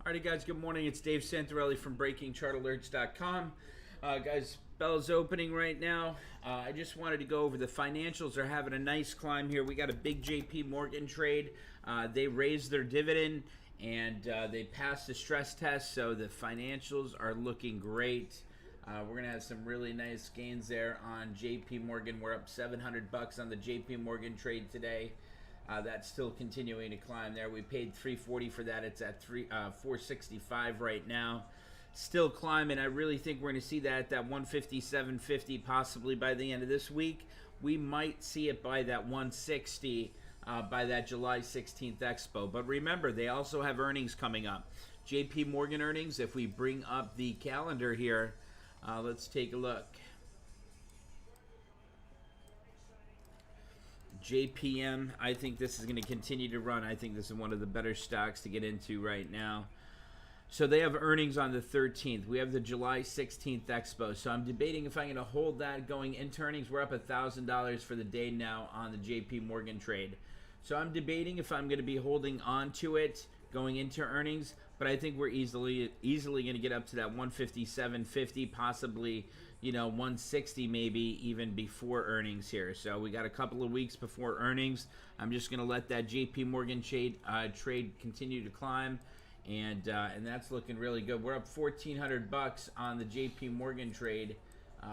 Alrighty, guys, good morning. It's Dave Santarelli from BreakingChartAlerts.com. Guys, bell's opening right now. I just wanted to go over the financials are having a nice climb here. We got a big JP Morgan trade. They raised their dividend and they passed the stress test, so the financials are looking great. We're going to have some really nice gains there on JP Morgan. We're up $700 on the JP Morgan trade today. That's still continuing to climb there. We paid $340 for that. It's at $465 right now. Still climbing. I really think we're going to see that at that $157.50 possibly by the end of this week. We might see it by that $160 by that July 16th expo. But remember, they also have earnings coming up. JP Morgan earnings, if we bring up the calendar here, let's take a look. JPM, I think this is going to continue to run. I think this is one of the better stocks to get into right now. So they have earnings on the 13th. We have the July 16th expo. So I'm debating if I'm going to hold that going into earnings. We're up $1,000 for the day now on the JP Morgan trade. So I'm debating if I'm going to be holding on to it going into earnings. But I think we're easily going to get up to that $157.50, possibly, you know, $160 maybe even before earnings here. So we got a couple of weeks before earnings. I'm just going to let that JP Morgan trade continue to climb, and that's looking really good. We're up $1,400 on the JP Morgan trade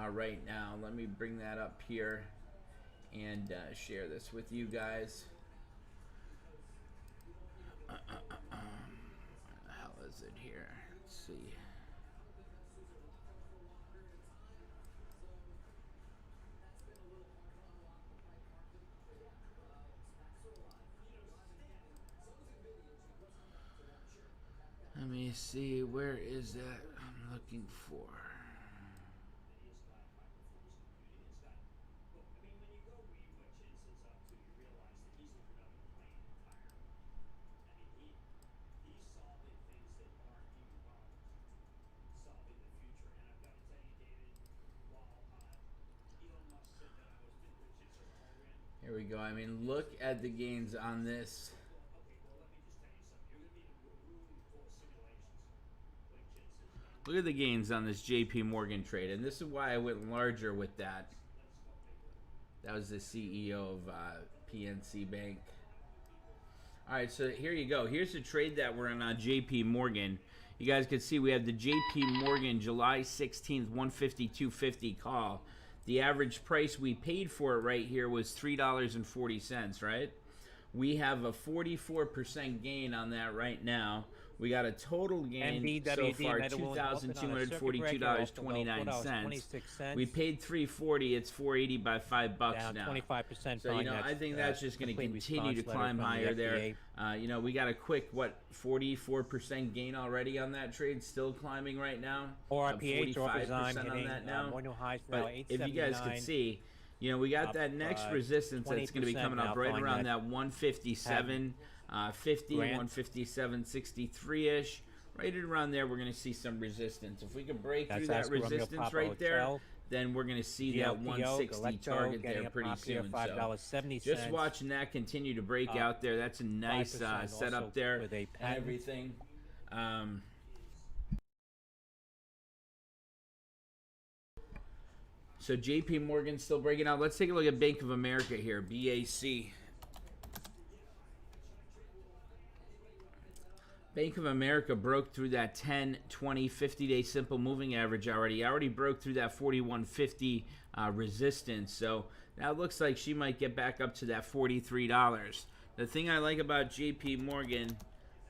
right now. Let me bring that up here and share this with you guys. Is it here? Let's see. Let me see. Where is that I'm looking for? Here we go. I mean, look at the gains on this. Look at the gains on this JP Morgan trade. And this is why I went larger with that. That was the CEO of PNC Bank. All right, so here you go. Here's the trade that we're on JP Morgan. You guys can see we have the JP Morgan July 16th 152.50 call. The average price we paid for it right here was $3.40, right? We have a 44% gain on that right now. We got a total gain so far, $2,242.29. We paid $340. It's $480 by $5 now. 25%. So, you know, I think that's just going to continue to climb higher there. You know, we got a quick, 44% gain already on that trade, still climbing right now. 45% on that now. But if you guys could see, you know, we got that next resistance that's going to be coming up right around that 157. 157.63-ish. Right around there, we're going to see some resistance. If we can break through that resistance right there, then we're going to see that 160 target there pretty soon. So just watching that continue to break out there. That's a nice setup there and everything. So JP Morgan still breaking out. Let's take a look at Bank of America here, BAC. Bank of America broke through that 10, 20, 50-day simple moving average already. Already broke through that 41.50 resistance. So that looks like she might get back up to that $43. The thing I like about JP Morgan,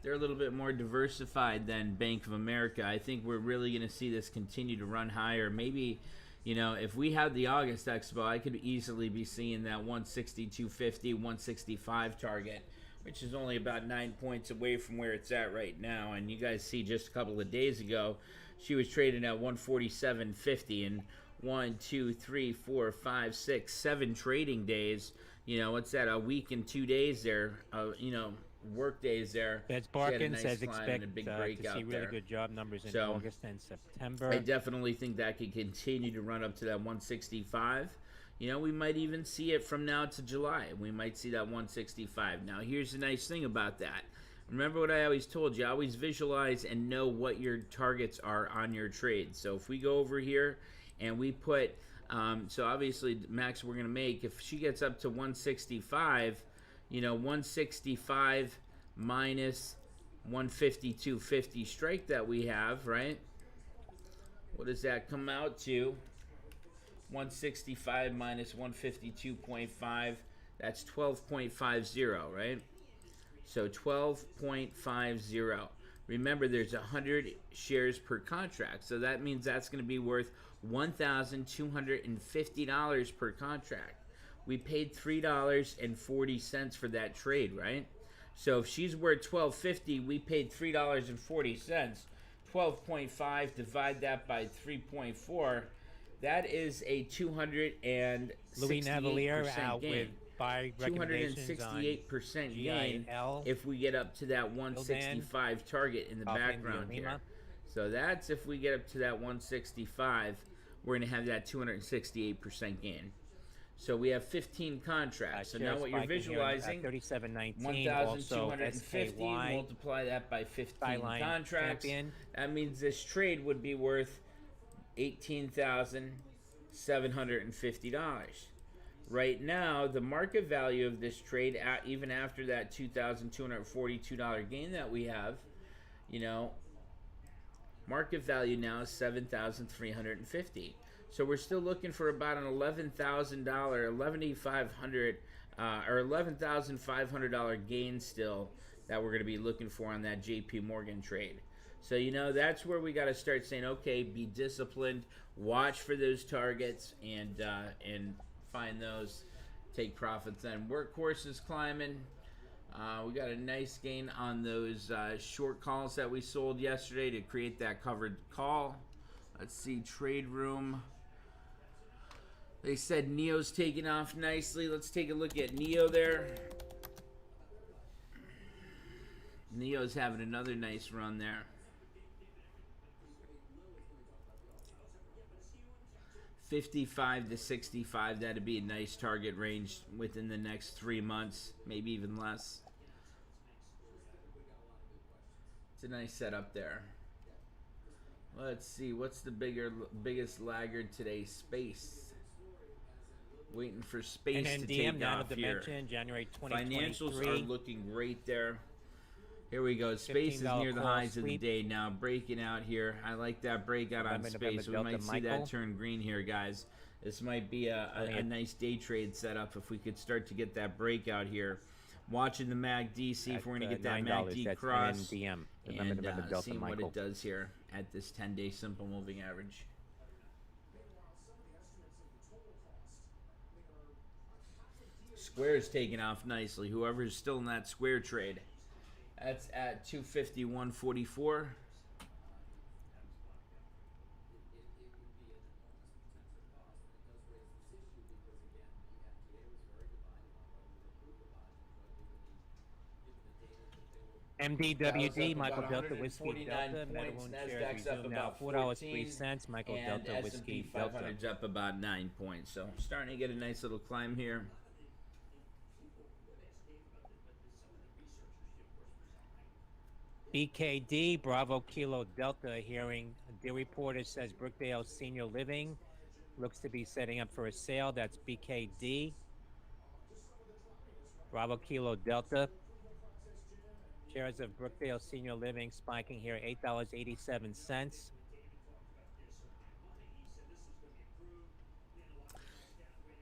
they're a little bit more diversified than Bank of America. I think we're really going to see this continue to run higher. Maybe, you know, if we had the August Expo, I could easily be seeing that 162.50, 165 target, which is only about 9 points away from where it's at right now. And you guys see just a couple of days ago, she was trading at 147.50, and 1, 2, 3, 4, 5, 6, 7 trading days. You know, what's that? A week and 2 days there. You know, work days there. Beds Barkin nice says expect to see really good job numbers in August and September. I definitely think that could continue to run up to that 165. You know, we might even see it from now to July. We might see that 165. Now, here's the nice thing about that. Remember what I always told you. Always visualize and know what your targets are on your trade. So if we go over here and we put, so obviously max we're going to make, if she gets up to 165, you know, 165 minus 152.50 strike that we have, right? What does that come out to? 165 minus 152.5, that's 12.50, right? So 12.50. Remember, there's 100 shares per contract, so that means that's going to be worth $1,250 per contract. We paid $3.40 for that trade, right? So if she's worth $12.50, we paid $3.40. 12.5, divide that by 3.4. That is a 268% Louis Navalier out gain. with buy recommendations on 268% gain if we get up to that 165 target in the background here. So that's if we get up to that 165, we're going to have that 268% gain. So we have 15 contracts. So now what you're visualizing, 1,250, multiply that by 15 contracts. That means this trade would be worth $18,750. Right now, the market value of this trade, even after that $2,242 gain that we have, you know, market value now is $7,350. So we're still looking for about an $11,000, $11,500, or $11,500 gain still that we're going to be looking for on that JP Morgan trade. So, you know, that's where we got to start saying, okay, be disciplined, watch for those targets, and find those, take profits. And workhorse is climbing. We got a nice gain on those short calls that we sold yesterday to create that covered call. Let's see, trade room. They said Neo's taking off nicely. Let's take a look at Neo there. Neo's having another nice run there. 55 to 65, that'd be a nice target range within the next 3 months, maybe even less. It's a nice setup there. Let's see, what's the biggest laggard today? Space. Waiting for Space to take off here. January 2023. Financials are looking great there. Here we go. Space is near the highs of the day now, breaking out here. I like that breakout on Space. We might see that turn green here, guys. This might be a nice day trade setup if we could start to get that breakout here. Watching the MACD, see if we're going to get that MACD cross, and seeing what it does here at this 10-day simple moving average. Square's taking off nicely. Whoever's still in that Square trade. That's at 251.44. MDWD, Michael Delta Whiskey Delta, Meadowmoon shares resume now $4.03. Michael Delta Whiskey Delta. S&P 500's up about 9 points, so starting to get a nice little climb here. BKD, Bravo Kilo Delta, hearing the reporter says Brookdale Senior Living looks to be setting up for a sale. That's BKD. Bravo Kilo Delta. Shares of Brookdale Senior Living spiking here, $8.87.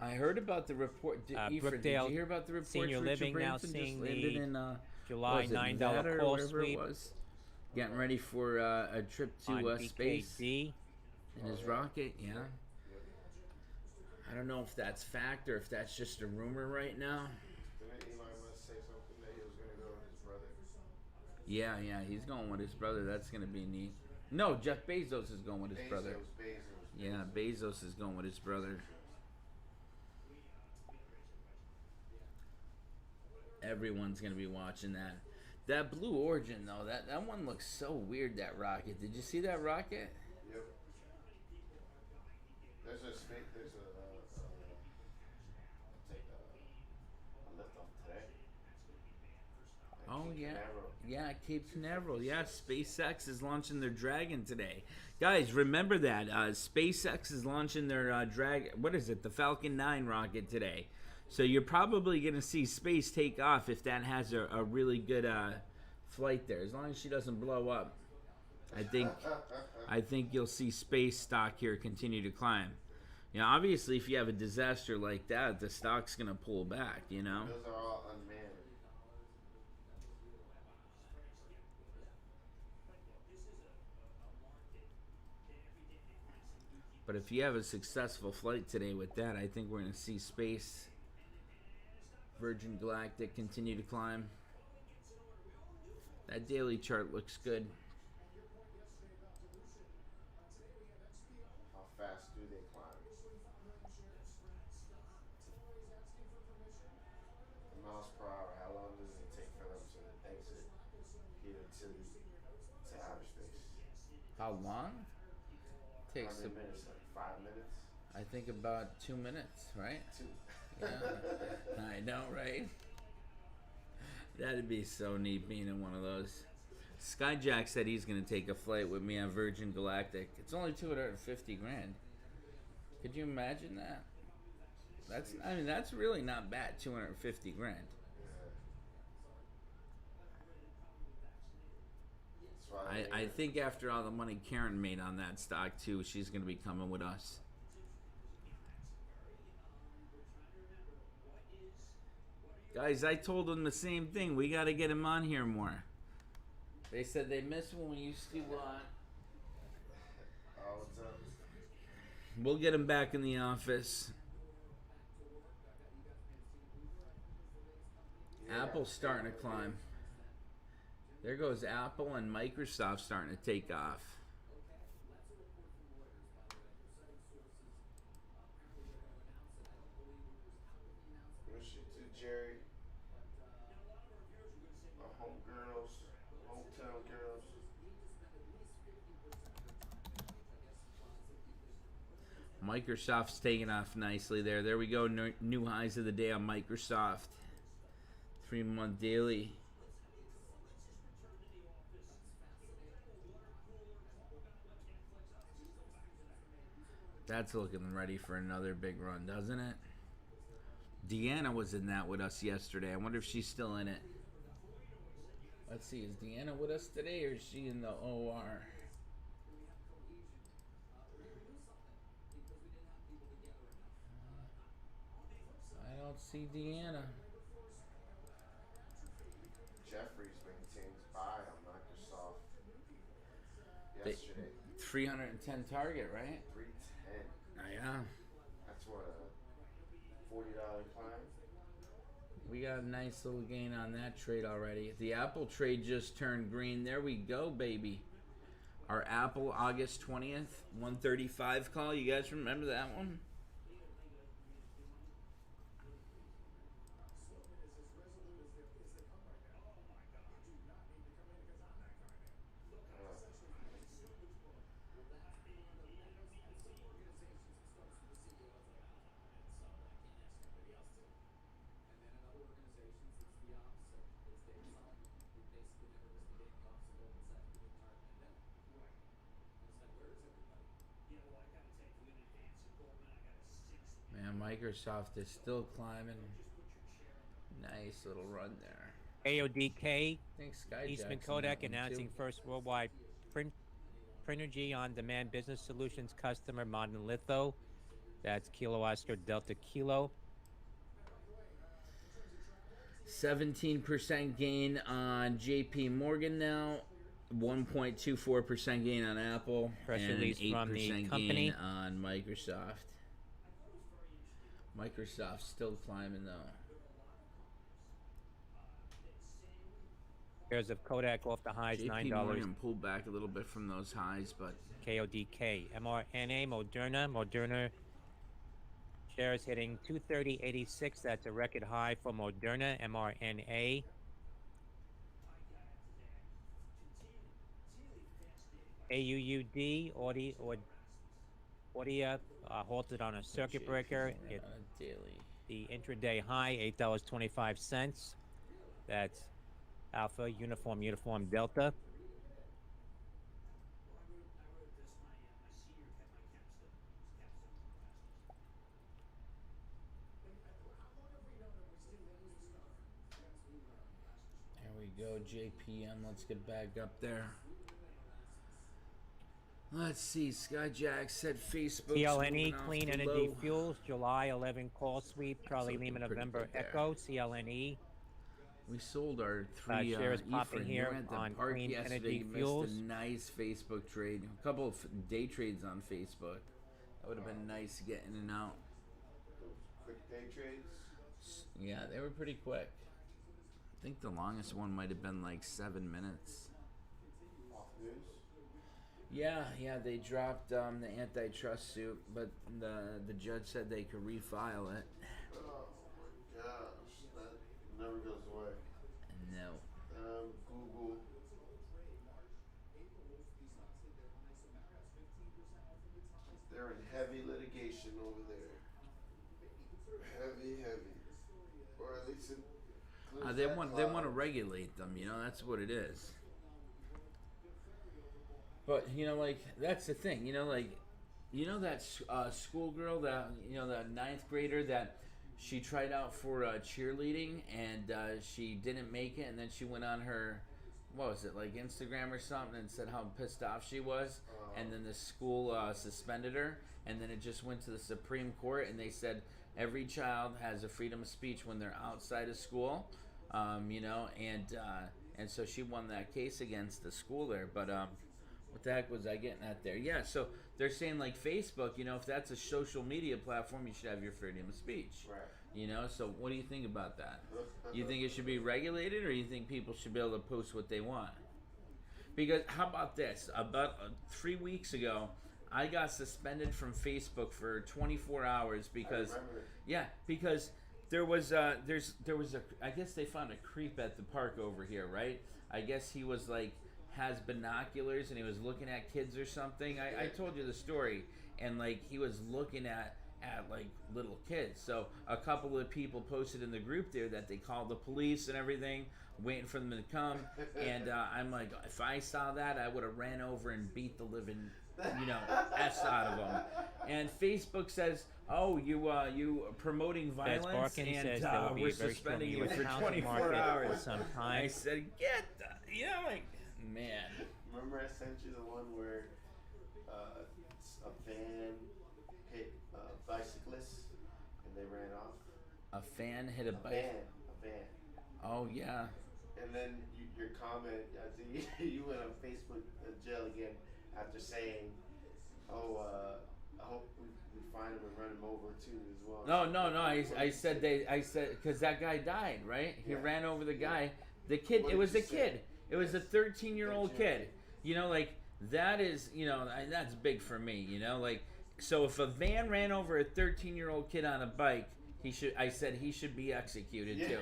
I heard about the report. Did you hear about the report? Senior Living now seeing the July $9 call sweep. Getting ready for a trip to space in his rocket. Yeah. I don't know if that's fact or if that's just a rumor right now. Yeah, he's going with his brother. That's going to be neat. No, Jeff Bezos is going with his brother. Yeah, Bezos is going with his brother. Everyone's going to be watching that. That Blue Origin, though, that one looks so weird, that rocket. Did you see that rocket? Yep. There's a lift off today. Oh, yeah. Canaveral. Yeah, Cape Canaveral. Yeah, SpaceX is launching their Dragon today. Guys, remember that. SpaceX is launching their what is it? The Falcon 9 rocket today. So you're probably going to see space take off if that has a really good flight there. As long as she doesn't blow up. I think you'll see space stock here continue to climb. You know, obviously, if you have a disaster like that, the stock's going to pull back, you know? Those are all unmanned. But if you have a successful flight today with that, I think we're going to see space, Virgin Galactic continue to climb. That daily chart looks good. How fast do they climb? In miles per hour, how long does it take for them to exit here to outer space? How long? How Takes, many minutes? Like 5 minutes? I think, about 2 minutes, right? 2. Yeah. I know, right? That'd be so neat being in one of those. Skyjack said he's going to take a flight with me on Virgin Galactic. It's only 250 grand. Could you imagine that? That's really not bad, 250 grand. I think after all the money Karen made on that stock too, she's going to be coming with us. Guys, I told them the same thing. We got to get him on here more. They said they miss when we used to. Oh, what's up? We'll get him back in the office. Yeah, Apple's starting to climb. There goes Apple, and Microsoft starting to take off. Wish it to Jerry. My homegirls, hometown girls. Microsoft's taking off nicely there. There we go. New highs of the day on Microsoft. 3-month daily. That's looking ready for another big run, doesn't it? Deanna was in that with us yesterday. I wonder if she's still in it. Let's see, is Deanna with us today or is she in the OR? I don't see Deanna. Jeffries maintains buy on Microsoft They- yesterday. 310 target, right? 310. Yeah. That's what, a $40 climb? We got a nice little gain on that trade already. The Apple trade just turned green. There we go, baby. Our Apple August 20th, 135 call. You guys remember that one? Man, Microsoft is still climbing. Nice little run there. AODK, I think Skyjack's Eastman in Kodak that one, announcing too. first worldwide Printergy on-demand business solutions customer modern litho. That's Kilo Oscar Delta Kilo. 17% gain on JP Morgan now. 1.24% gain on Apple. Press and release 8% from the gain company. on Microsoft. Microsoft's still climbing though. Shares of Kodak off the highs, JP $9. Morgan pulled back a little bit from those highs, but KODK. mRNA, Moderna shares hitting 230.86. That's a record high for Moderna, mRNA. AUUD, Audia, halted on a circuit breaker. on a daily. The intraday high, $8.25. That's Alpha, Uniform, Delta. There we go, JPM. Let's get back up there. Let's see. Skyjack said Facebook's moving CLNE, off Clean the Energy low. Fuels, July 11 call sweep, Charlie looking Lima pretty November good there. Echo, CLNE. We sold our three Shares E popping friend. here You were at the on park Clean yesterday. Energy You Fuels. missed a nice Facebook trade. A couple of day trades on Facebook. That would have been nice getting in and out. Those quick day trades. Yeah, they were pretty quick. I think the longest one might have been like 7 minutes. Off news. Yeah, they dropped the antitrust suit, but the judge said they could refile it. Oh my gosh, that never goes away. No. Google. They're in heavy litigation over there. Heavy. Or at least it includes They that want cloud. to regulate them. That's what it is. But like that's the thing. That schoolgirl, that ninth grader that she tried out for cheerleading and she didn't make it, and then she went on her, what was it, like Instagram or something, and said how pissed off she was, and then the school suspended her, and then it just went to the Supreme Court, and they said every child has a freedom of speech when they're outside of school, and so she won that case against the school there, but what the heck was I getting at there? Yeah, so they're saying like Facebook, if that's a social media platform, you should have your freedom of speech. Right. So what do you think about that? You think it should be regulated, or you think people should be able to post what they want? Because how about this? About 3 weeks ago, I got suspended from Facebook for 24 hours because, I remember. because there was I guess they found a creep at the park over here, right? I guess he was like has binoculars and he was looking at kids or something. I told you the story, and like he was looking at like little kids. So a couple of people posted in the group there that they called the police and everything, waiting for them to come. And I'm like, if I saw that, I would have ran over and beat the living, s out of them. And Facebook says, "Oh, you promoting violence, Barkin and says there will be we're a very suspending you strong for housing 24 market hours." for some I time. said, "Get the, man." Remember I sent you the one where a van hit a bicyclist and they ran off? A fan hit a A bike. van. Oh yeah. And then your comment, I think you went on Facebook jail again after saying, "Oh, I hope we find him and run him over too as well." No. I said because that guy died, right? He Yeah. ran over the guy. The kid. What It did was you a say? kid. It was a 13-year-old 13-year-old kid. Like that is, that's big for me. Like so if a van ran over a 13-year-old kid on a bike, I said he should be executed too.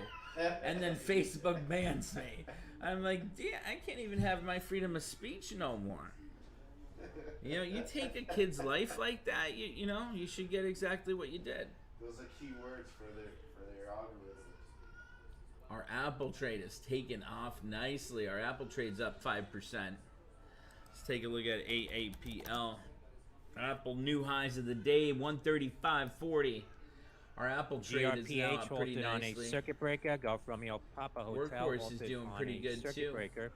And then Facebook bans me. I'm like, yeah, I can't even have my freedom of speech no more. You take a kid's life like that, you should get exactly what you did. Those are key words for their algorithm. Our Apple trade has taken off nicely. Our Apple trade's up 5%. Let's take a look at AAPL. Apple new highs of the day, 135.40. Our Apple trade is now GRPH up pretty halted on a nicely. circuit breaker. Gulf Romeo Papa Hotel Workhorse is halted doing on pretty a good, circuit too. breaker.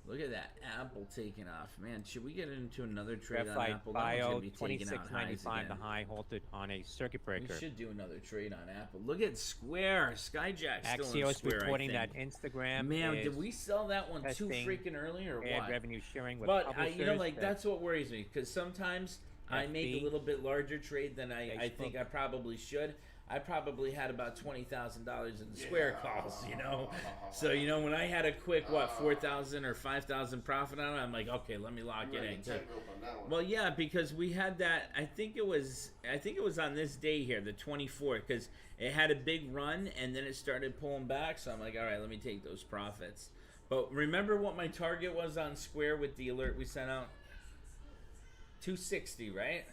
Look at that Apple taking off, man. Should we get into another trade on Graphite Apple? That one's Bio gonna be taking out highs 26.95. again. The high halted on a circuit We breaker. should do another trade on Apple. Look at Square. Skyjack's still in Axios Square, reporting I that think. Instagram Man, is did we sell that one too testing freaking early or ad what? revenue sharing with But publishers. that's what worries me, because sometimes I make a FB, little bit larger trade than I think Facebook. I probably should. I probably had about $20,000 in Square calls, So when I had a quick 4,000 or 5,000 profit on it, I'm like, okay, let me lock You it ran in. the tightrope on that one. Well, yeah, because we had that. I think it was on this day here, the 24th, because it had a big run and then it started pulling back. So I'm like, all right, let me take those profits. But remember what my target was on Square with the alert we sent out? 260, right?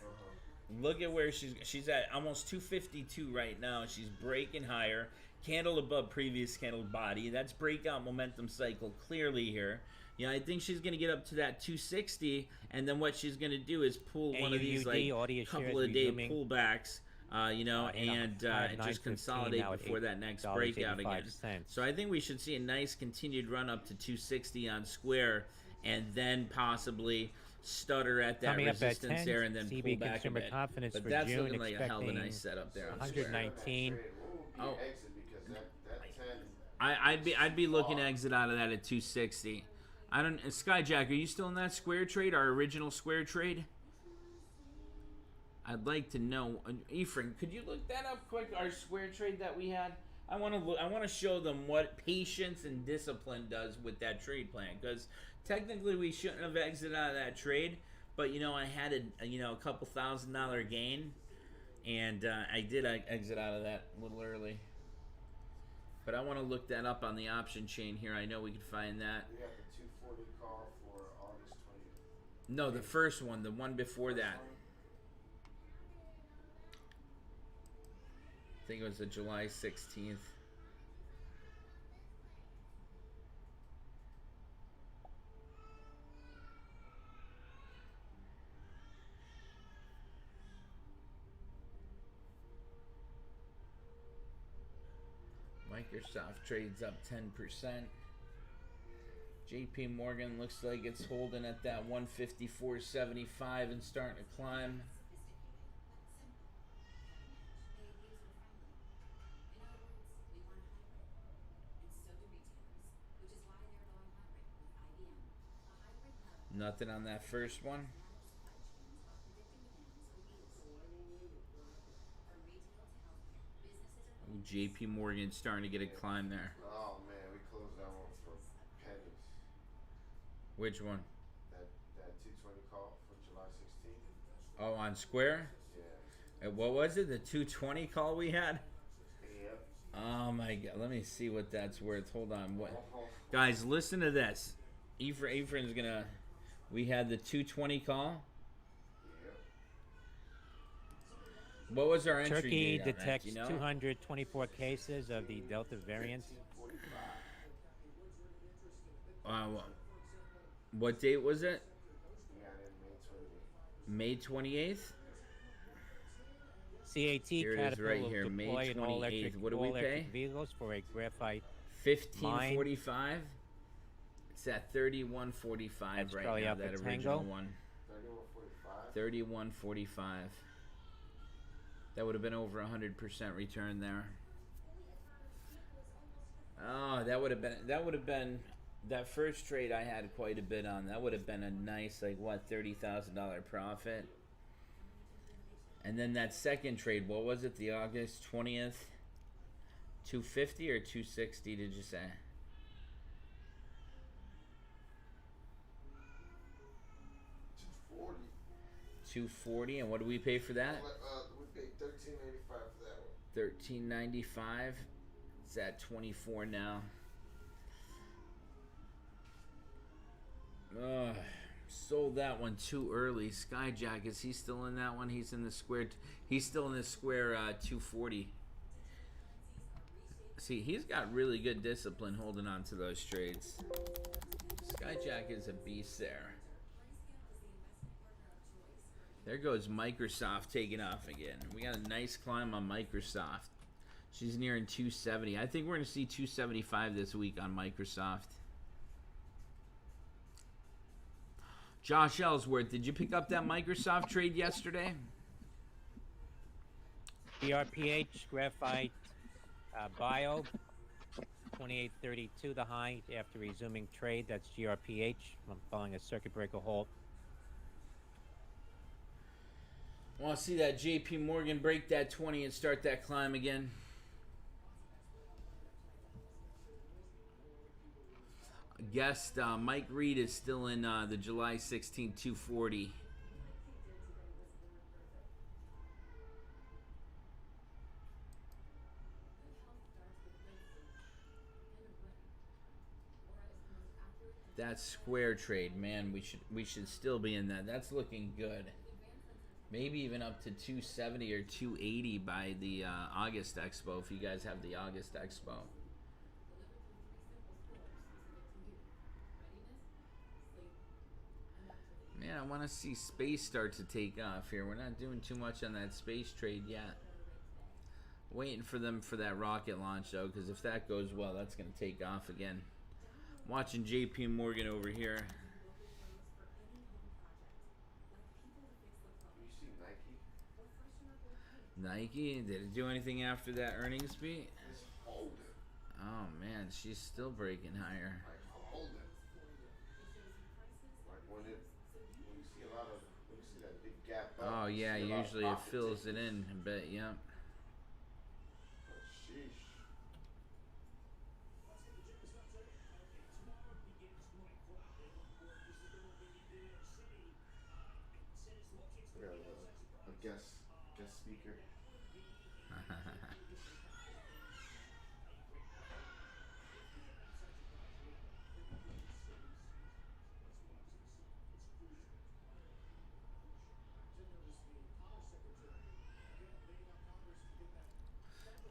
Look at where she's at almost 252 right now. She's breaking higher, Candle above previous candle body. That's breakout momentum cycle clearly here. You know, I think she's going to get up to that 260, and then what she's going to do is pull one of these like couple of day pullbacks, you know, and just consolidate before that next breakout again. So I think we should see a nice continued run up to 260 on square, and then possibly stutter at that resistance there and then pull back a bit. But that's looking like a hell of a nice setup there on square. 119. Oh. That 10. I'd be looking to exit out of that at 260. I don't. Skyjack, are you still in that square trade? Our original square trade? I'd like to know. Ephraim, could you look that up quick? Our square trade that we had. I want to look. I want to show them what patience and discipline does with that trade plan. Because technically, we shouldn't have exited out of that trade. But you know, I had a couple $1,000 gain, and I did exit out of that a little early. But I want to look that up on the option chain here. I know we could find that. We got the 240 call for August 20th. No, the first one, the one before that. I think it was the July 16th. Microsoft trades up 10%. JP Morgan looks like it's holding at that 154.75 and starting to climb. Nothing on that first one. JP Morgan starting to get a climb there. Oh man, we closed that one for pennies. Which one? That 220 call for July 16th. Oh, on Square? Yeah. And what was it? The 220 call we had? Yep. Oh my god. Let me see what that's worth. Hold on. What? Guys, listen to this. Ephraim's gonna. We had the 220 call. What was our entry Turkey date on detects that, you know? 224 cases of the Delta variant. What date was it? Yeah, May 28th. May 28th? CAT Here it is Caterpillar right will here, deploy May an all-electric 28th. What do we pay? vehicles for a graphite 1545. It's at 3145 right probably now. out That for original Tango. one. 3145. 3145. That would have been over 100% return there. Oh, that would have been that first trade I had quite a bit on. That would have been a nice, like, what, $30,000 profit. And then that second trade, what was it? The August 20th, 250 or 260? Did you say? 240. And what do we pay for that? We paid $13.95 for that one. $13.95. It's at 24 now. Sold that one too early. Skyjack, is he still in that one? He's in the square. He's still in the square 240. See, he's got really good discipline holding on to those trades. Skyjack is a beast there. There goes Microsoft taking off again. We got a nice climb on Microsoft. She's nearing 270. I think we're going to see 275 this week on Microsoft. Josh Ellsworth, did you pick up that Microsoft trade yesterday? BRPH graphite bio 2832 the high after resuming trade. That's GRPH. I'm following a circuit breaker halt. Want to see that JP Morgan break that 20 and start that climb again? Guest Mike Reed is still in the July 16, 240. That square trade, man, we should still be in that. That's looking good. Maybe even up to 270 or 280 by the August Expo, if you guys have the August Expo. Man, I want to see space start to take off here. We're not doing too much on that space trade yet. Waiting for them for that rocket launch, though, because if that goes well, that's going to take off again. I'm watching JP Morgan over here. You see Nike? Nike, did it do anything after that earnings beat? It's holding. Oh, man, she's still breaking higher. Like holding. Like when you see a lot of, when you see that big gap up. Oh, you yeah, see a lot of usually it profit fills taking. it in a bit, yeah. But sheesh. We have a guest speaker.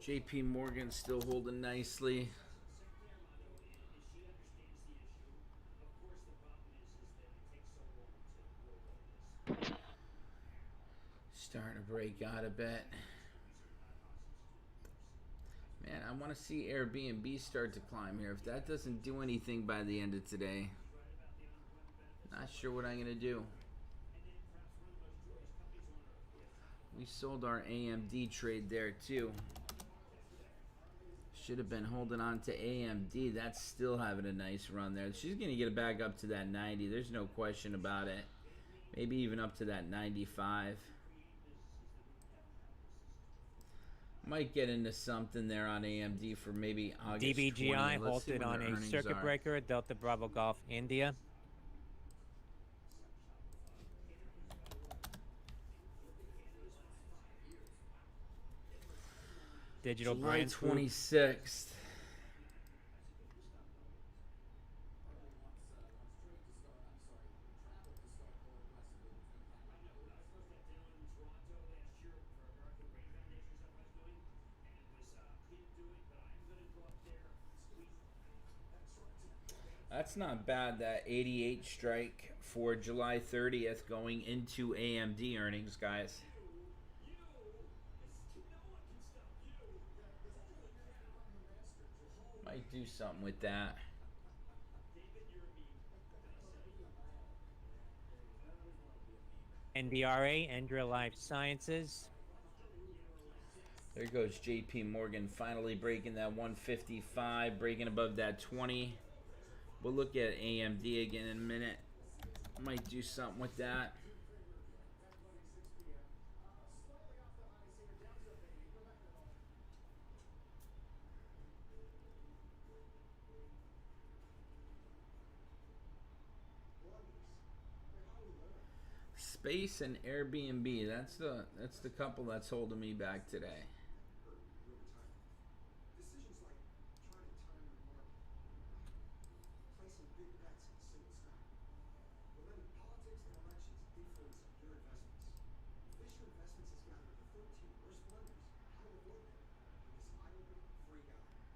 JP Morgan still holding nicely. Starting to break out a bit. Man, I want to see Airbnb start to climb here. If that doesn't do anything by the end of today, not sure what I'm going to do. We sold our AMD trade there too. Should have been holding on to AMD. That's still having a nice run there. She's going to get it back up to that 90. There's no question about it. Maybe even up to that 95. Might get into something there on AMD for maybe August 20. DBGI Let's see halted when on their a earnings circuit are. breaker, Delta Bravo Golf, India. Digital July Brands Group. 26th. That's not bad, that 88 strike for July 30th going into AMD earnings, guys. Might do something with that. NDRA, Endra Life Sciences. There goes JP Morgan finally breaking that 155, breaking above that 20. We'll look at AMD again in a minute. Might do something with that. Space and Airbnb. That's the couple that's holding me back today.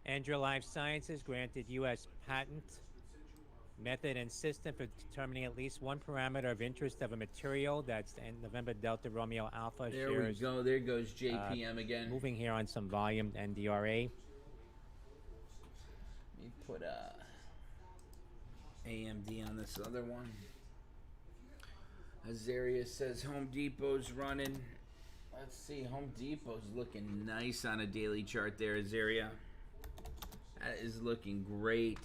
Endra Life Sciences granted U.S. patent method and system for determining at least one parameter of interest of a material. That's November Delta Romeo Alpha There shares. we go. There goes JPM again. Moving here on some volume, NDRA. Let me put AMD on this other one. Azaria says Home Depot's running. Let's see. Home Depot's looking nice on a daily chart there, Azaria. That is looking great.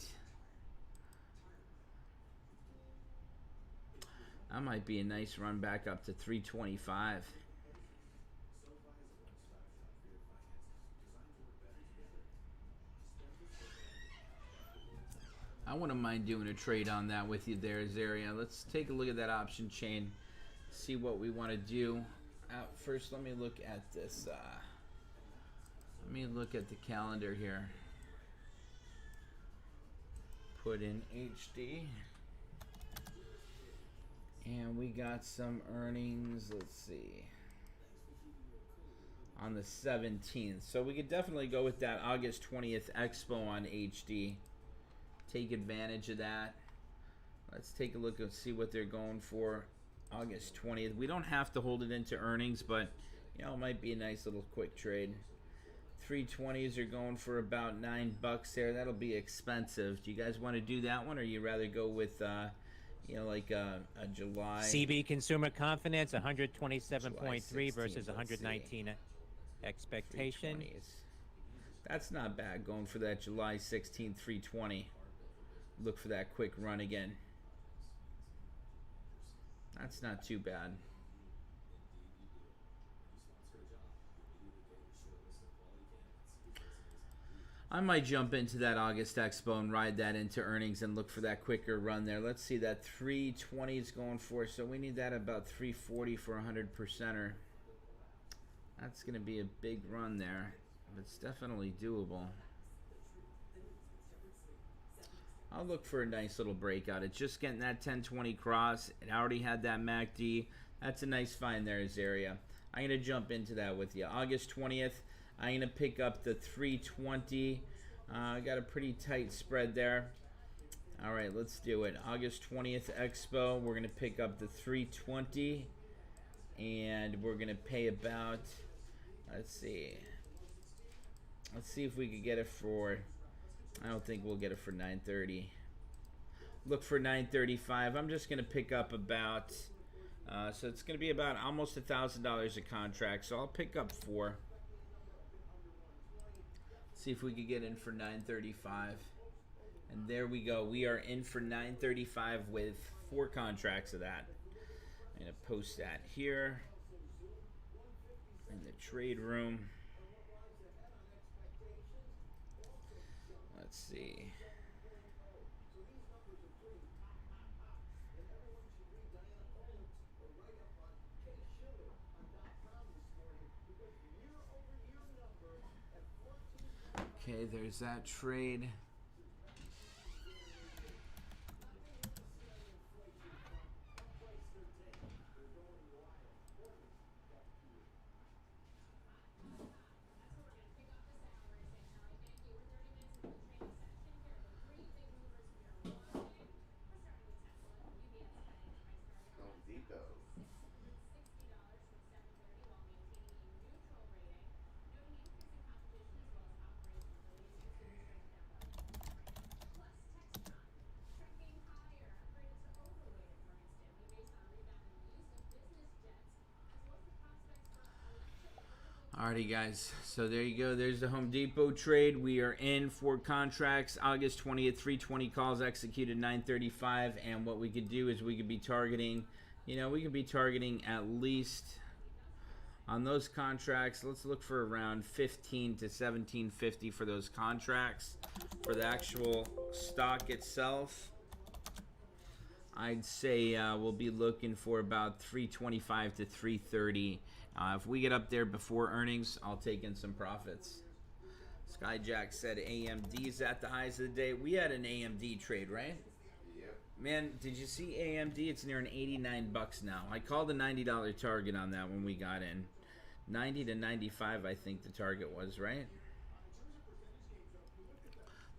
That might be a nice run back up to 325. I wouldn't mind doing a trade on that with you there, Azaria. Let's take a look at that option chain, see what we want to do. First, let me look at this. Let me look at the calendar here. Put in HD. And we got some earnings, let's see, on the 17th. So we could definitely go with that August 20th Expo on HD. Take advantage of that. Let's take a look and see what they're going for August 20th. We don't have to hold it into earnings, but you know, it might be a nice little quick trade. 320s are going for about $9 there. That'll be expensive. Do you guys want to do that one, or you rather go with you know, like a July CB consumer confidence July 127.3 versus 16th, let's see. 119 expectation. 320s. That's not bad going for that July 16th 320. Look for that quick run again. That's not too bad. I might jump into that August Expo and ride that into earnings and look for that quicker run there. Let's see, that 320 is going for, so we need that about 340 for a 100%er. That's going to be a big run there, but it's definitely doable. I'll look for a nice little breakout. It's just getting that 1020 cross. It already had that MACD. That's a nice find there, Azaria. I'm going to jump into that with you. August 20th, I'm going to pick up the 320. I got a pretty tight spread there. All right, let's do it. August 20th Expo, we're going to pick up the 320. And we're going to pay about, let's see if we could get it for, I don't think we'll get it for 930. Look for 935. I'm just going to pick up about, so it's going to be about almost $1,000 a contract. So I'll pick up 4. See if we could get in for 935. And there we go. We are in for 935 with 4 contracts of that. I'm going to post that here in the trade room. Let's see. Okay, there's that trade. Alrighty guys, so there you go. There's the Home Depot trade. We are in 4 contracts. August 20th, 320 calls executed, 935. And what we could do is we could be targeting, you know, we could be targeting at least on those contracts. Let's look for around 15 to 1750 for those contracts. For the actual stock itself, I'd say we'll be looking for about 325 to 330. If we get up there before earnings, I'll take in some profits. Skyjack said AMD's at the highs of the day. We had an AMD trade, right? Yep. Man, did you see AMD? It's near an $89 now. I called a $90 target on that when we got in. 90 to 95, I think the target was, right?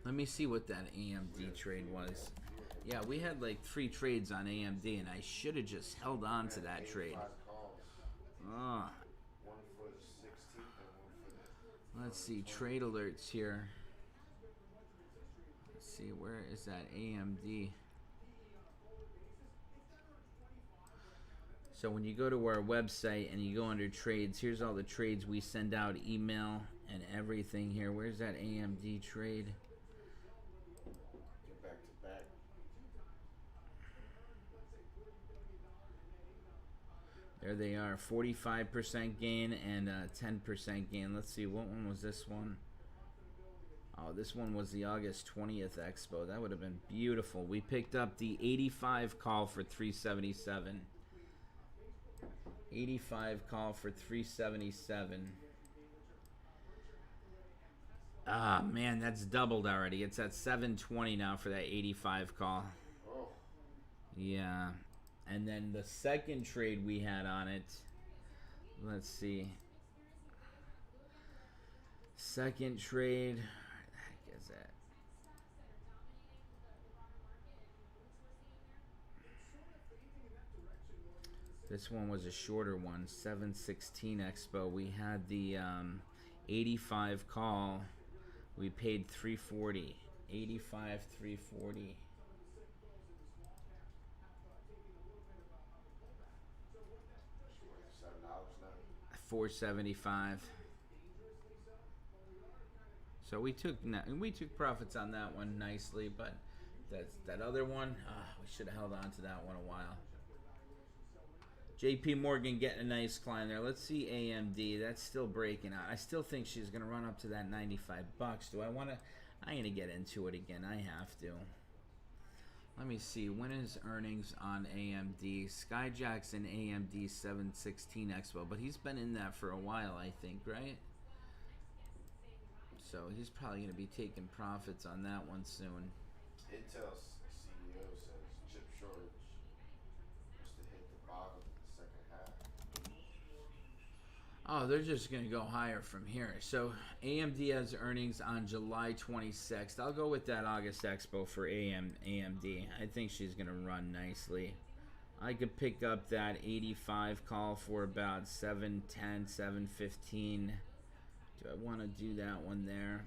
Let me see what that AMD trade was. Yeah, we had like 3 trades on AMD, and I should have just held on to that trade. Oh. One for the 16th and one for the... Let's see, trade alerts here. Let's see, where is that AMD? So when you go to our website and you go under trades, here's all the trades we send out, email and everything here. Where's that AMD trade? Get back to back. There they are, 45% gain and 10% gain. Let's see, what one was this one? Oh, this one was the August 20th Expo. That would have been beautiful. We picked up the 85 call for 377. 85 call for 377. Ah, man, that's doubled already. It's at 720 now for that 85 call. Oh. Yeah. And then the second trade we had on it, let's see. Second trade, where the heck is that? This one was a shorter one, 716 Expo. We had the 85 call. We paid 340. 85, 340. $7 now. 475. So we took profits on that one nicely, but that other one, we should have held on to that one a while. JP Morgan getting a nice climb there. Let's see AMD. That's still breaking out. I still think she's going to run up to that 95 bucks. Do I want to? I'm going to get into it again. I have to. Let me see. When is earnings on AMD? Skyjack's in AMD 716 Expo, but he's been in that for a while, I think, right? So he's probably going to be taking profits on that one soon. Intel CEO says chip shortage was to hit the bottom in the second half. Oh, they're just going to go higher from here. So AMD has earnings on July 26th. I'll go with that August Expo for AMD. I think she's going to run nicely. I could pick up that 85 call for about 710, 715. Do I want to do that one there?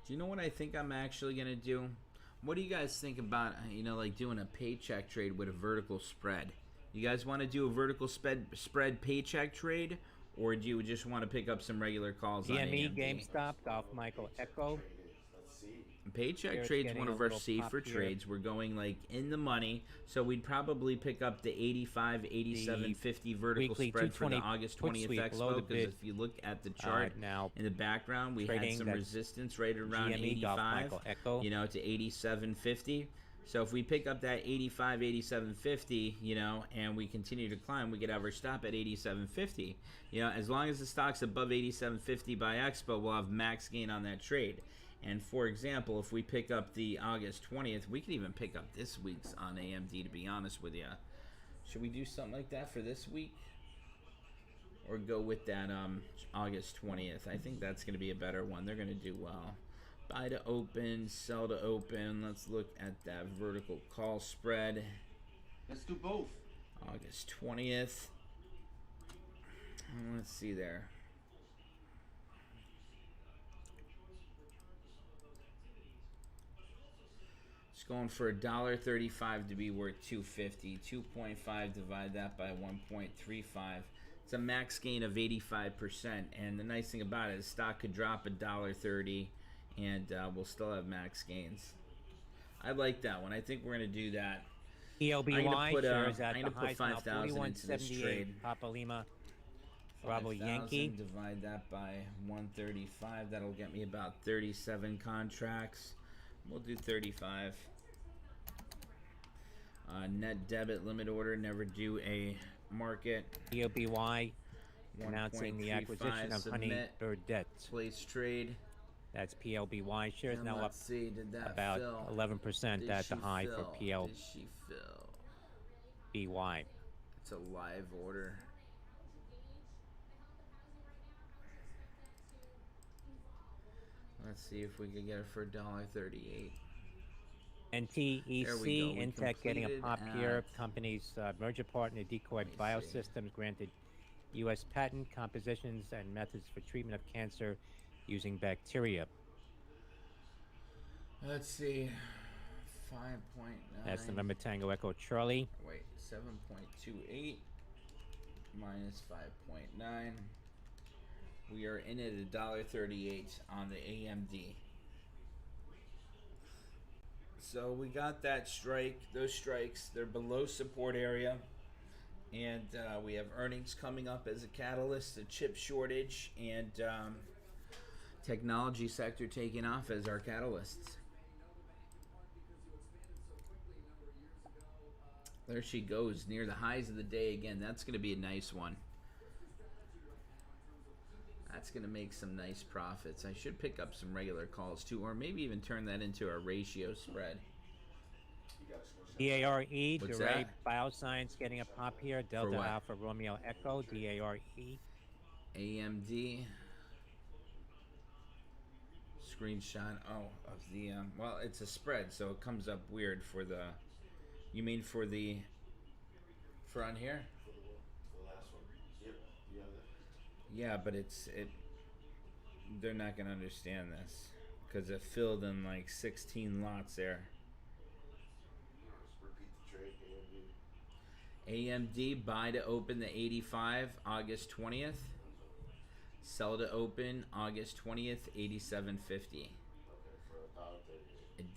Do you know what I think I'm actually going to do? What do you guys think about, like doing a paycheck trade with a vertical spread? You guys want to do a vertical spread paycheck trade, or do you just want to pick up some regular calls on DME, AMD? GameStop, Golf Michael, Echo. Let's see. Paycheck Here's trade's getting one a of our little safer pop here. trades. We're going like in the money, so we'd probably pick up the 85, 87, 50 vertical weekly spread for the 220 August put 20th sweep below Expo. the Because bid. if you look at the chart Now in the background, we had trading, some that's resistance right around GME, Golf 85, Michael, Echo. to 87.50. So if we pick up that 85, 87.50, and we continue to climb, we could have our stop at 87.50. As long as the stock's above 87.50 by Expo, we'll have max gain on that trade. And for example, if we pick up the August 20th, we could even pick up this week's on AMD, to be honest with you. Should we do something like that for this week? Or go with that August 20th? I think that's going to be a better one. They're going to do well. Buy to open, sell to open. Let's look at that vertical call spread. Let's do both. August 20th. Let's see there. It's going for $1.35 to be worth $2.50. 2.5, divide that by 1.35. It's a max gain of 85%. And the nice thing about it is stock could drop $1.30 and we'll still have max gains. I like that one. I think we're going to do that. ELBY shares at I'm the gonna put highs now 5,000 into this 41.78. trade. Papa Lima, Bravo 5,000, Yankee. divide that by 135. That'll get me about 37 contracts. We'll do 35. Net debit limit order. Never do a market. ELBY announcing the 1.35 acquisition of Honey submit. Burdette. Place trade. That's PLBY shares And now up let's see, did that about fill? 11% Did at the she high fill? for Did she fill? PLBY. It's a live order. Let's see if we can get it for $1.38. NTEC, There we go. We Intech getting a completed pop here. at- Company's merger partner, Decoy Let me see. Biosystems, granted U.S. patent compositions and methods for treatment of cancer using bacteria. Let's see. 5.9. That's November Tango Echo Charlie. Wait, 7.28 minus 5.9. We are in at $1.38 on the AMD. So we got that strike. Those strikes, they're below support area. And we have earnings coming up as a catalyst, the chip shortage, and technology sector taking off as our catalysts. There she goes, near the highs of the day again. That's going to be a nice one. That's going to make some nice profits. I should pick up some regular calls too, or maybe even turn that into a ratio spread. You got a DARE, What's Duray that? Bioscience getting a pop here. For Delta what? Alpha Romeo Echo, DARE. AMD. Screenshot. Oh, of the well, it's a spread, so it comes up weird for the. You mean for the front here? For the last one. Yep. You have that. Yeah, but it. They're not gonna understand this because it filled in like 16 lots there. Just repeat the trade. AMD buy to open the 85 August 20th. Sell to open August 20th 87.50. Okay, for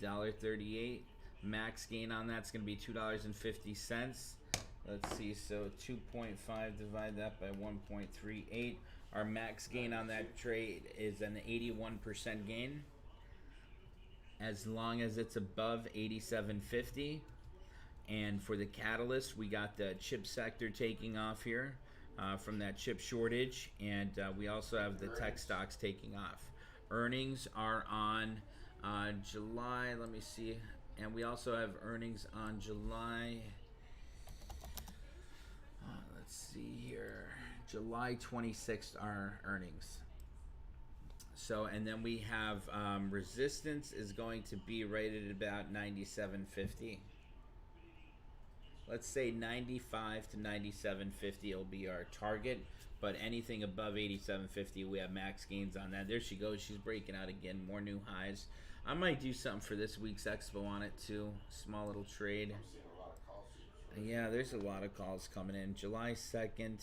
$1.38. $1.38. Max gain on that's going to be $2.50. Let's see, so 2.5, divide that by 1.38. Our max gain on that trade is an 81% gain, as long as it's above 87.50. And for the catalyst, we got the chip sector taking off here from that chip shortage, and we also have the tech stocks taking off. Earnings are on July, let me see, and we also have earnings on July, let's see here, July 26th are earnings. So, and then we have resistance is going to be right at about 97.50. Let's say 95 to 97.50 will be our target, but anything above 87.50, we have max gains on that. There she goes. She's breaking out again. More new highs. I might do something for this week's expo on it too. Small little trade. I'm seeing a lot of call sweeps. Yeah, there's a lot of calls coming in. July 2nd. 89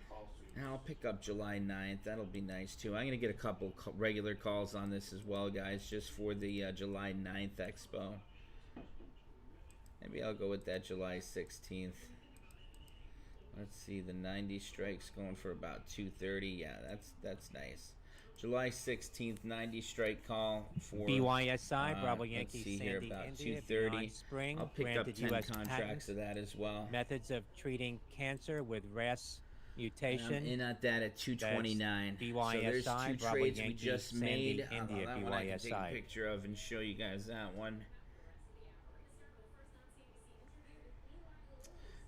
call sweeps. And I'll pick up July 9th. That'll be nice too. I'm going to get a couple regular calls on this as well, guys, just for the July 9th expo. Maybe I'll go with that July 16th. Let's see, the 90 strikes going for about 230. Yeah, that's nice. July 16th, 90 strike call for BYSI, Bravo let's Yankee, see here, Sandy, about India, 230. Beyond Spring, I'll pick up granted 10 U.S. contracts patent. of that as well. Methods of treating cancer with RAS I'm mutation. in at that at 229. That's So there's BYSI, two Bravo trades we Yankee, just Sandy, made. India, That one I can take a BYSI. picture of and show you guys that one.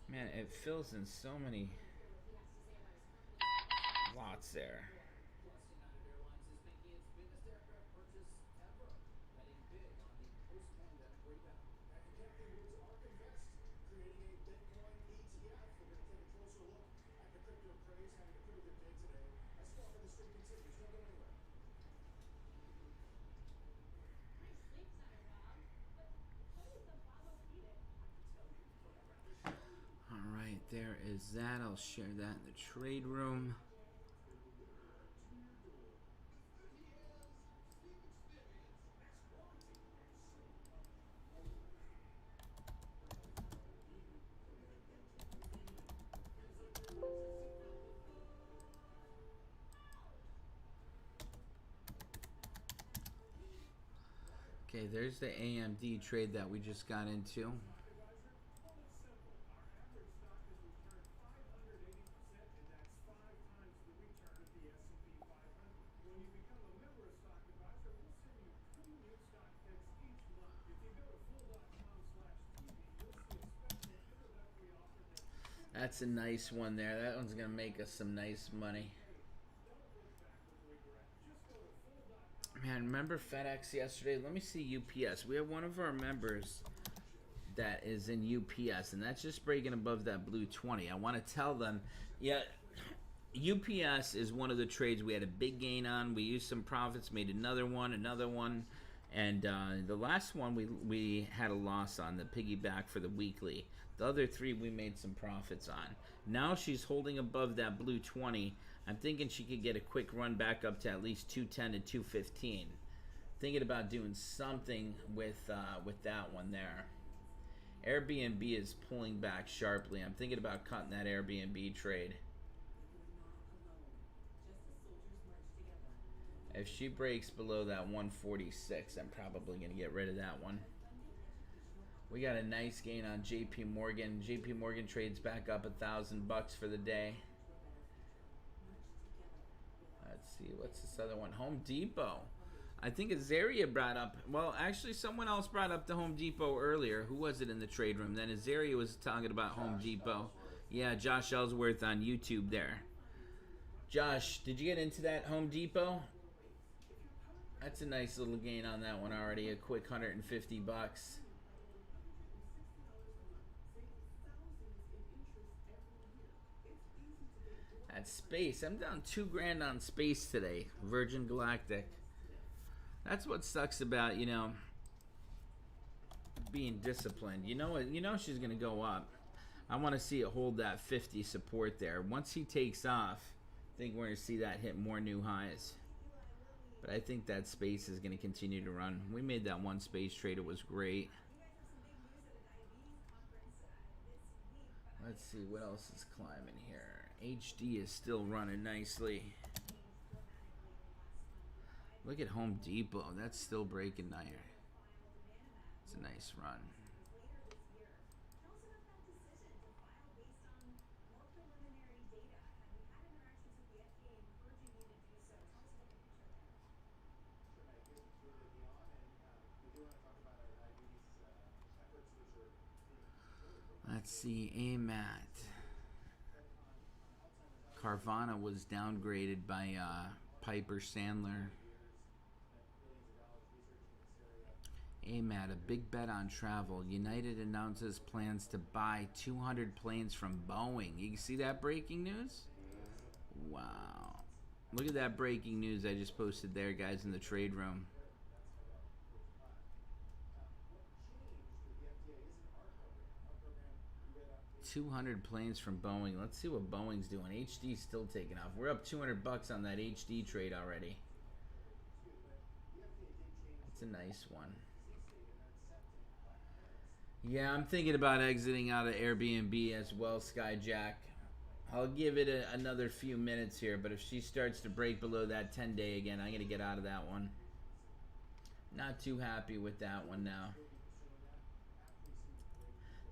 Man, it fills in so many lots there. Alright, there is that. I'll share that in the trade room. Okay, there's the AMD trade that we just got into. That's a nice one there. That one's going to make us some nice money. Man, remember FedEx yesterday? Let me see UPS. We have one of our members that is in UPS, and that's just breaking above that blue 20. I want to tell them, yeah, UPS is one of the trades we had a big gain on. We used some profits, made another one, and the last one we had a loss on, the piggyback for the weekly. The other three we made some profits on. Now she's holding above that blue 20. I'm thinking she could get a quick run back up to at least 210 to 215. Thinking about doing something with that one there. Airbnb is pulling back sharply. I'm thinking about cutting that Airbnb trade. If she breaks below that 146, I'm probably going to get rid of that one. We got a nice gain on JP Morgan. JP Morgan trades back up $1,000 for the day. Let's see, what's this other one? Home Depot. I think Azaria brought up, well, actually someone else brought up the Home Depot earlier. Who was it in the trade room? Then Azaria was talking about Home Depot. Ellsworth. Yeah, Josh Ellsworth on YouTube there. Josh, did you get into that Home Depot? That's a nice little gain on that one already. A quick 150 bucks. At Space, I'm down $2,000 on Space today. Virgin Galactic. That's what sucks about, you know, being disciplined. You know what? You know she's gonna go up. I want to see it hold that 50 support there. Once he takes off, I think we're gonna see that hit more new highs. But I think that Space is gonna continue to run. We made that one Space trade. It was great. Let's see what else is climbing here. HD is still running nicely. Look at Home Depot. That's still breaking higher. It's a nice run. Let's see, AMAT. Carvana was downgraded by Piper Sandler. AMAT, a big bet on travel. United announces plans to buy 200 planes from Boeing. You can see that breaking news? Wow. Look at that breaking news I just posted there, guys, in the trade room. $200 planes from Boeing. Let's see what Boeing's doing. HD's still taking off. We're up 200 bucks on that HD trade already. That's a nice one. Yeah, I'm thinking about exiting out of Airbnb as well, Skyjack. I'll give it another few minutes here, but if she starts to break below that 10-day again, I'm going to get out of that one. Not too happy with that one now.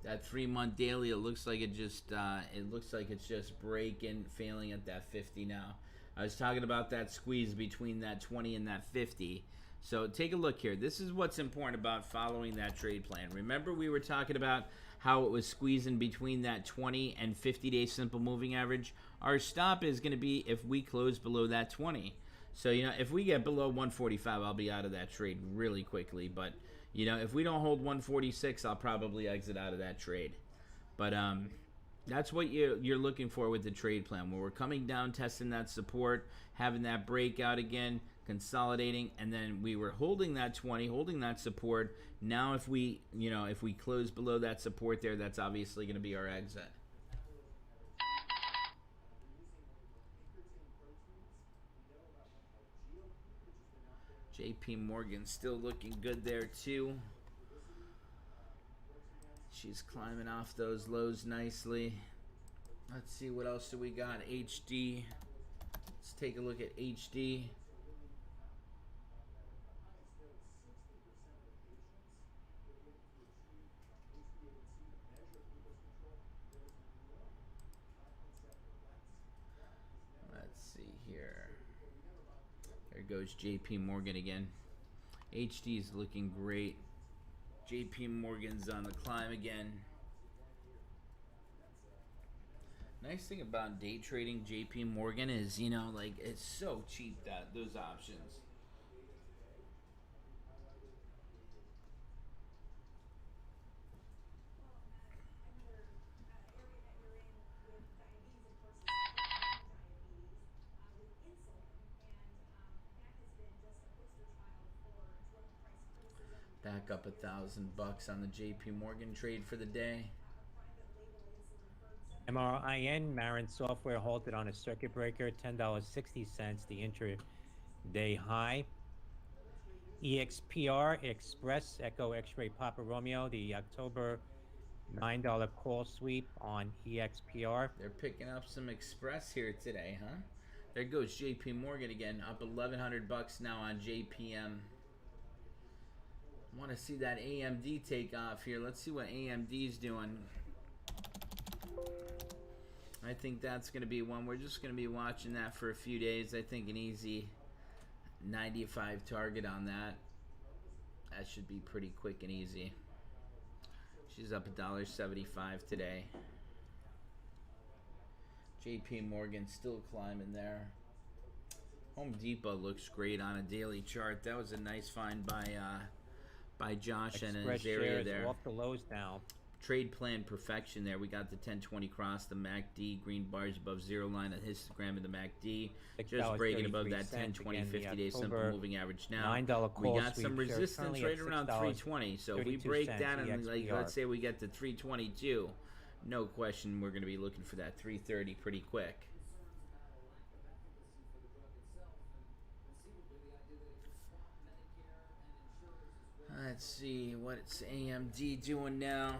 That 3-month daily, it looks like it's just breaking, failing at that 50 now. I was talking about that squeeze between that 20 and that 50. So take a look here. This is what's important about following that trade plan. Remember we were talking about how it was squeezing between that 20 and 50-day simple moving average? Our stop is going to be if we close below that 20. So, you know, if we get below 145, I'll be out of that trade really quickly. But, you know, if we don't hold 146, I'll probably exit out of that trade. But that's what you're looking for with the trade plan. When we're coming down, testing that support, having that breakout again, consolidating, and then we were holding that 20, holding that support. Now if we close below that support there, that's obviously going to be our exit. JP Morgan still looking good there too. She's climbing off those lows nicely. Let's see what else do we got. HD. Let's take a look at HD. Let's see here. There goes JP Morgan again. HD is looking great. JP Morgan's on the climb again. Nice thing about day trading JP Morgan is, you know, like it's so cheap, that those options. Back up $1,000 on the JP Morgan trade for the day. MRIN, Marin Software, halted on a circuit breaker, $10.60, the intraday high. EXPR, Express, Echo X-Ray Papa Romeo, the October $9 call sweep on EXPR. They're picking up some Express here today, huh? There goes JP Morgan again, up $1,100 now on JPM. Want to see that AMD take off here. Let's see what AMD's doing. I think that's going to be one. We're just going to be watching that for a few days. I think an easy 95 target on that. That should be pretty quick and easy. She's up $1.75 today. JP Morgan still climbing there. Home Depot looks great on a daily chart. That was a nice find by Josh and in his area shares there. Off the lows now. Trade plan perfection there. We got the 1020 cross, the MACD, green bars above zero line, a histogram of the MACD. Just breaking above that 1020 50-day simple moving average now. $9 We got some resistance right around 320. So if we break that and let's say we get to 322, no question we're going to be looking for that 330 pretty quick. Let's see what's AMD doing now.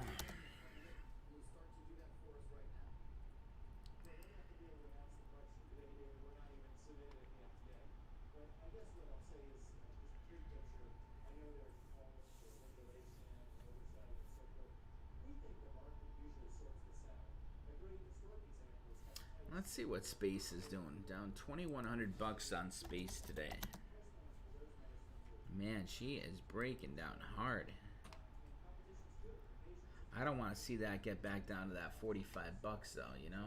Let's see what Space is doing. Down $2,100 on Space today. Man, she is breaking down hard. I don't want to see that get back down to that $45 though, you know?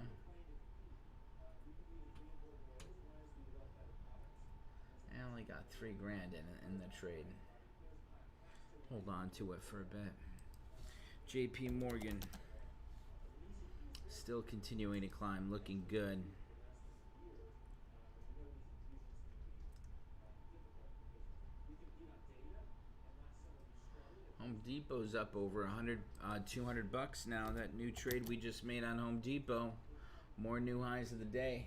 I only got $3 grand in the trade. Hold on to it for a bit. JP Morgan still continuing to climb, looking good. Home Depot's up over $200 now. That new trade we just made on Home Depot. More new highs of the day.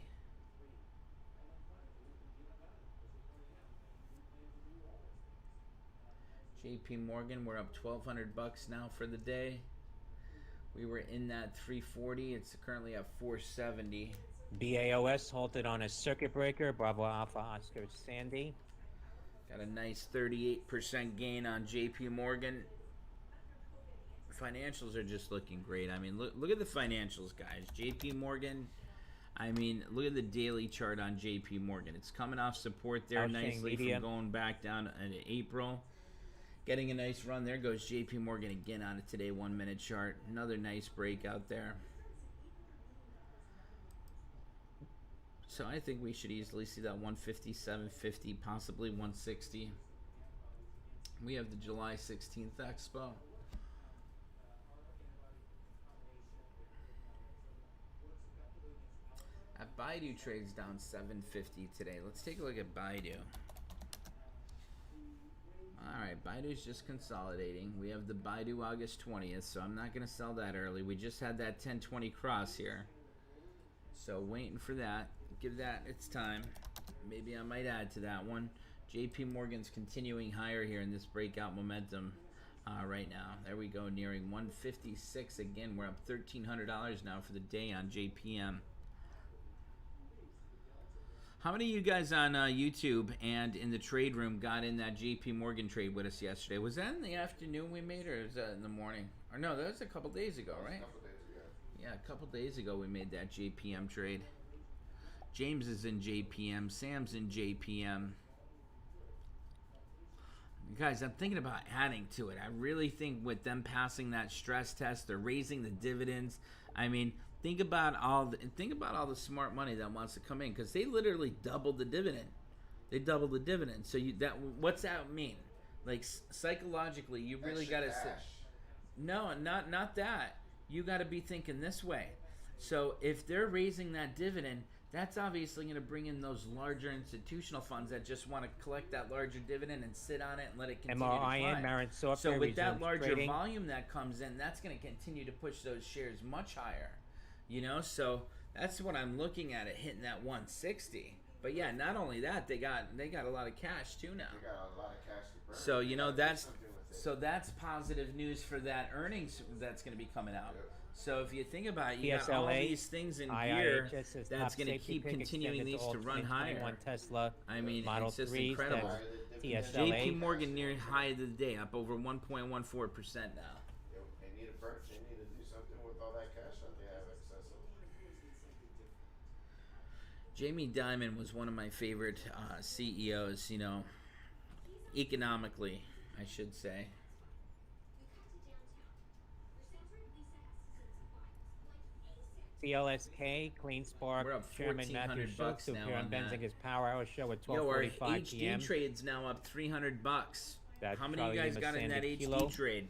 JP Morgan, we're up $1,200 now for the day. We were in that 340. It's currently at 470. BAOS halted on a circuit breaker. Bravo Alpha Oscar Sandy. Got a nice 38% gain on JP Morgan. Financials are just looking great. I mean, look at the financials, guys. JP Morgan, I mean, look at the daily chart on JP Morgan. It's coming off support there nicely from going back down in April. Getting a nice run. There goes JP Morgan again on it today, 1 minute chart. Another nice breakout there. So I think we should easily see that 157.50, possibly 160. We have the July 16th Expo. Baidu trades down 750 today. Let's take a look at Baidu. Alright, Baidu's just consolidating. We have the Baidu August 20th, so I'm not going to sell that early. We just had that 1020 cross here. So waiting for that. Give that its time. Maybe I might add to that one. JP Morgan's continuing higher here in this breakout momentum right now. There we go, nearing 156 again. We're up $1,300 now for the day on JPM. How many of you guys on YouTube and in the trade room got in that JP Morgan trade with us yesterday? Was that in the afternoon we made, or was that in the morning? Or no, that was a couple days ago, right? A couple days ago. Yeah, a couple days ago we made that JPM trade. James is in JPM. Sam's in JPM. Guys, I'm thinking about adding to it. I really think with them passing that stress test, they're raising the dividends. I mean, think about all the smart money that wants to come in, because they literally doubled the dividend. They doubled the dividend. So what's that mean? Like psychologically, you really got to say, no, not that. You got to be thinking this way. So if they're raising that dividend, that's obviously going to bring in those larger institutional funds that just want to collect that larger dividend and sit on it and let it continue to climb. So with that larger volume that comes in, that's going to continue to push those shares much higher. You know, so that's what I'm looking at, it hitting that 160. But yeah, not only that, they got a lot of cash too now. They got a lot of cash to burn. So you know that's positive news for that earnings that's going to be coming out. Yep. So if you think about it, you got all these things in gear that's going to keep continuing these to run higher. Tesla, I mean, Model it's just 3s, incredible. JP Morgan near high of the day, up over 1.14% now. They need to burn. They need to do something with all that cash that they have accessible. Jamie Dimon was one of my favorite CEOs, you know, economically, I should say. CLSK, Clean Spark, We're up Chairman Matthew Schultz $1,400 to now appear on on that. Benzinger's Power Hour show at Yo, our 12:45 p.m. HD trade's now up $300. That's How many Charlie of you guys Lima got in that Sandy HD Kilo. trade?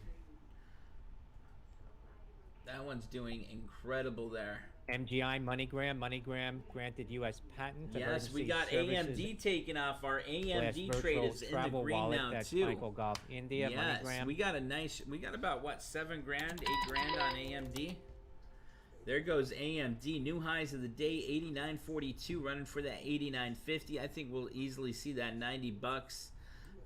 That one's doing incredible there. MGI MoneyGram granted U.S. patent. Yes, we emergency got services AMD taking off. Our AMD / trade virtual is in the travel green wallet. now That's too. Michael Golf India. Yes, MoneyGram. we got a nice. We got about what, 7 grand, 8 grand on AMD. There goes AMD. New highs of the day, 89.42, running for that 89.50. I think we'll easily see that $90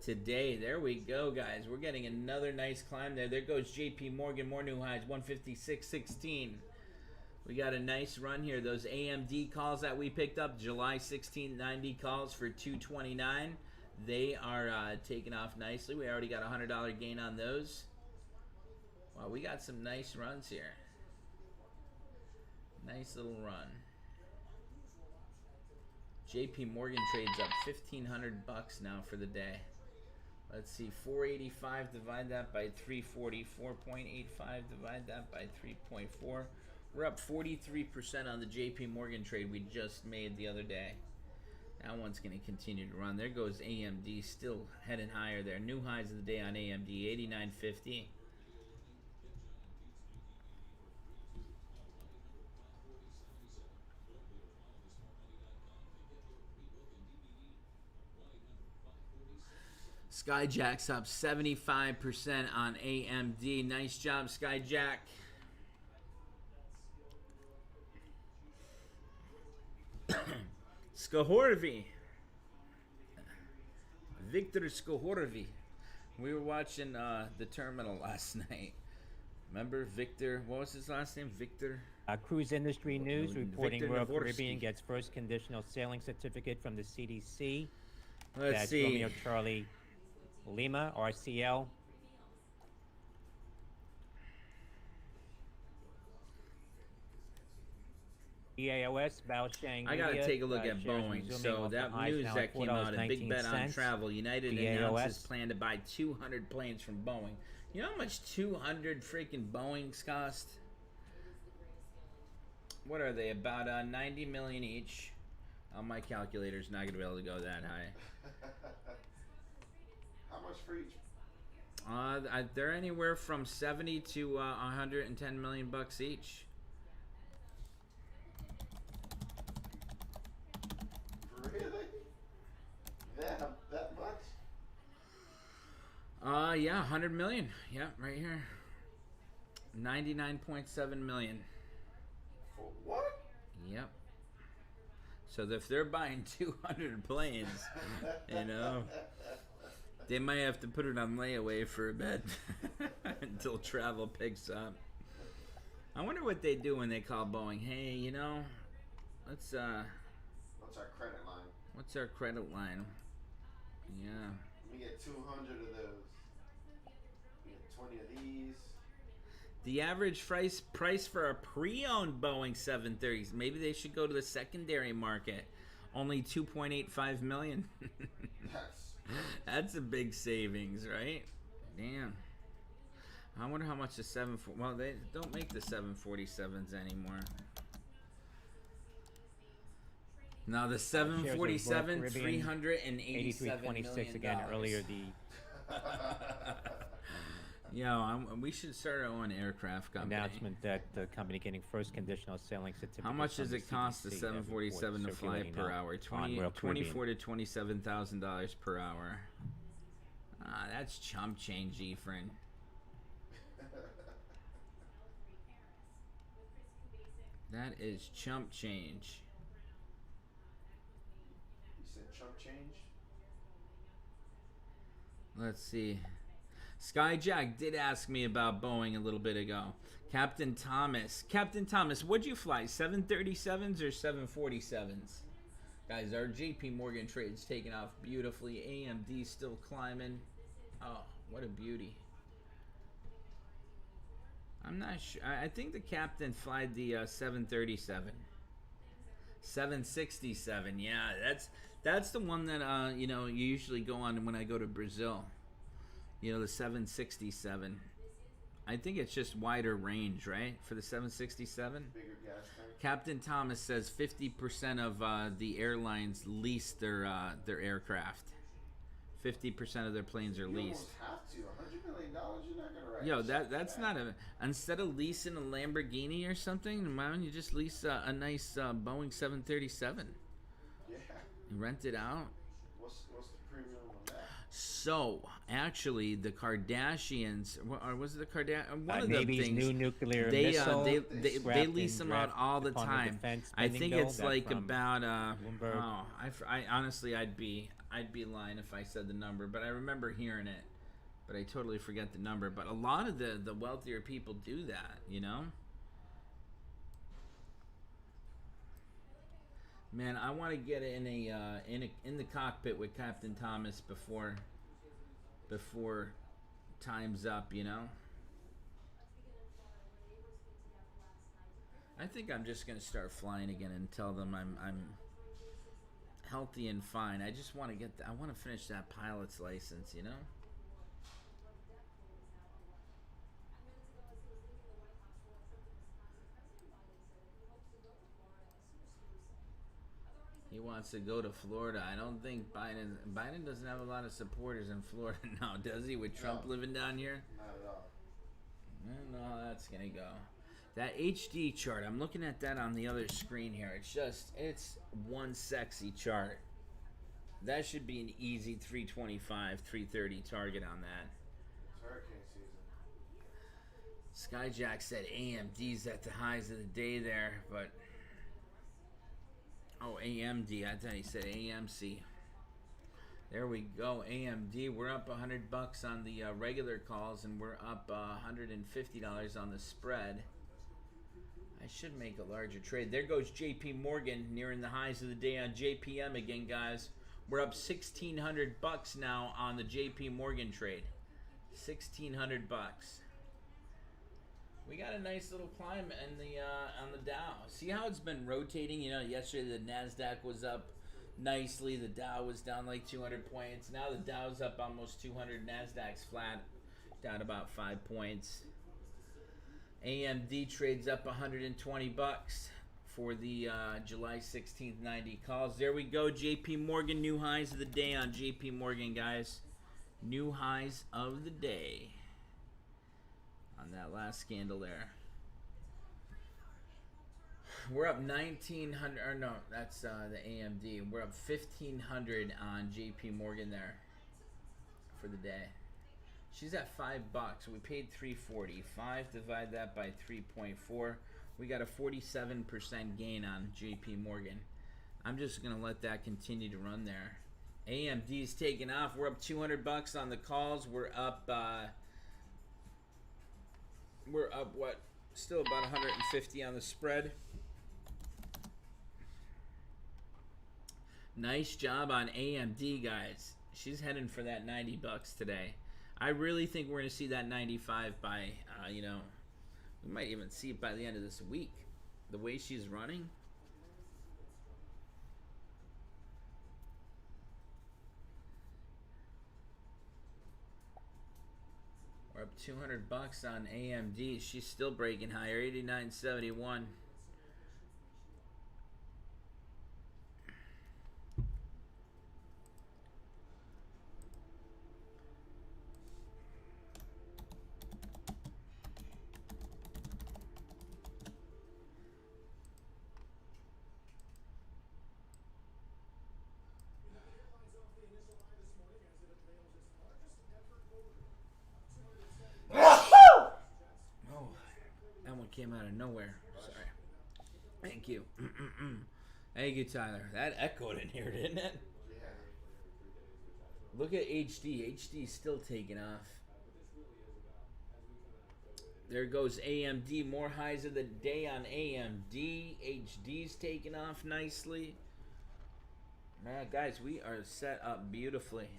today. There we go, guys. We're getting another nice climb there. There goes JP Morgan. More new highs, 156.16. We got a nice run here. Those AMD calls that we picked up, July 16th, 90 calls for 229. They are taking off nicely. We already got a $100 gain on those. Wow, we got some nice runs here. Nice little run. JP Morgan trades up $1,500 now for the day. Let's see, 485, divide that by 340. 4.85, divide that by 3.4. We're up 43% on the JP Morgan trade we just made the other day. That one's going to continue to run. There goes AMD, still heading higher there. New highs of the day on AMD, 89.50. Skyjack's up 75% on AMD. Nice job, Skyjack. Skohorvi. Victor Skohorvi. We were watching The Terminal last night. Remember Victor? What was his last name? Victor? Cruise industry news reporting Victor Royal Navorsky. Caribbean gets first conditional sailing certificate from the CDC. Let's That's see. Romeo Charlie Lima, RCL. EAOS, Baoshang. I gotta Media, take a look at shares Boeing. resuming So off the that highs news now that at came out, a big bet on $4.19. travel. United BAOS. announces plan to buy 200 planes from Boeing. You know how much 200 freaking Boeings cost? What are they? About 90 million each. My calculator's not gonna be able to go that high. How much for each? They're anywhere from 70 to 110 million bucks each. Really? That much? Yeah, 100 million. Yep, right here. 99.7 million. For what? Yep. So if they're buying 200 planes, you know, they might have to put it on layaway for a bit until travel picks up. I wonder what they do when they call Boeing. Hey, you know, let's What's our credit line? what's our credit line? Yeah. We get 200 of those. We get 20 of these. The average price for a pre-owned Boeing 730s, maybe they should go to the secondary market. Only 2.85 million. That's a big savings, right? Damn. I wonder how much the 740. Well, they don't make the 747s anymore. Now the 747, 387 83.26 million again earlier. The we should start our own aircraft company. announcement that the company getting first conditional sailing certificate. How much from does the it cost the CDC, 747 to fly circulating per now hour? on Royal Caribbean. $24,000 to $27,000 per hour. That's chump change, Efren. That is chump change. You said chump change? Let's see. Skyjack did ask me about Boeing a little bit ago. Captain Thomas, what'd you fly? 737s or 747s? Guys, our JP Morgan trade's taking off beautifully. AMD still climbing. Oh, what a beauty. I'm not sure. I think the captain flied the 737. 767. Yeah, that's the one that you know, you usually go on when I go to Brazil. You know, the 767. I think it's just wider range, right, for the 767. Bigger gas tank. Captain Thomas says 50% of the airlines lease their aircraft. 50% of their planes are You leased. almost have to. $100 million, you're not gonna write. Yo, that's not a. Instead of leasing a Lamborghini or something, why don't you just lease a nice Boeing 737? Yeah. And rent it out. What's the premium on that? So actually, the Kardashians, or was it the Kardashians? One of the Navy's things. new nuclear They missile. they scrapped lease in them out draft all the Department of time. Defense I spending think bill. it's That's like from about Bloomberg. oh, I honestly I'd be lying if I said the number, but I remember hearing it, but I totally forget the number. But a lot of the wealthier people do that, you know. Man, I want to get in in the cockpit with Captain Thomas before time's up, you know. I think I'm just gonna start flying again and tell them I'm healthy and fine. I just want to I want to finish that pilot's license, you know. He wants to go to Florida. I don't think Biden doesn't have a lot of supporters in Florida now, does he? With Trump living down here? Not at all. I don't know how that's gonna go. That HD chart, I'm looking at that on the other screen here. It's one sexy chart. That should be an easy 325, 330 target on that. It's hurricane season. Skyjack said AMD's at the highs of the day there, but oh, AMD. I thought he said AMC. There we go, AMD. We're up $100 on the regular calls, and we're up $150 on the spread. I should make a larger trade. There goes JP Morgan nearing the highs of the day on JPM again, guys. We're up $1,600 now on the JP Morgan trade. $1,600. We got a nice little climb in the on the Dow. See how it's been rotating? You know, yesterday the Nasdaq was up nicely. The Dow was down like 200 points. Now the Dow's up almost 200. Nasdaq's flat, down about 5 points. AMD trades up $120 for the July 16th 90 calls. There we go. JP Morgan, new highs of the day on JP Morgan, guys. New highs of the day on that last scandal there. We're up 1,900, or no, that's the AMD. We're up 1,500 on JP Morgan there for the day. She's at $5. We paid $3.40. 5 divide that by 3.4. We got a 47% gain on JP Morgan. I'm just gonna let that continue to run there. AMD's taking off. We're up $200 on the calls. We're up what? Still about 150 on the spread. Nice job on AMD, guys. She's heading for that $90 today. I really think we're going to see that 95 by, you know, we might even see it by the end of this week. The way she's running. We're up $200 on AMD. She's still breaking higher, 89.71. Came out of nowhere. Sorry. Thank you. Thank you, Tyler. That echoed in here, didn't it? Yeah. Look at HD. HD's still taking off. There goes AMD. More highs of the day on AMD. HD's taking off nicely. Man, guys, we are set up beautifully.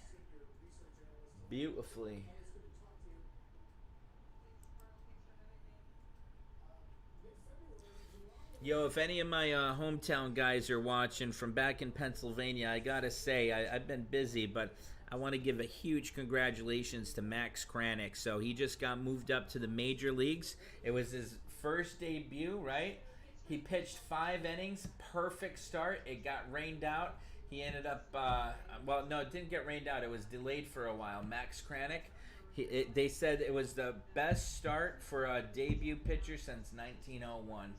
Beautifully. Yo, if any of my hometown guys are watching from back in Pennsylvania, I gotta say, I've been busy, but I want to give a huge congratulations to Max Kranick. So he just got moved up to the major leagues. It was his first debut, right? He pitched 5 innings, perfect start. It got rained out. He ended up, well, no, it didn't get rained out. It was delayed for a while. Max Kranick, they said it was the best start for a debut pitcher since 1901.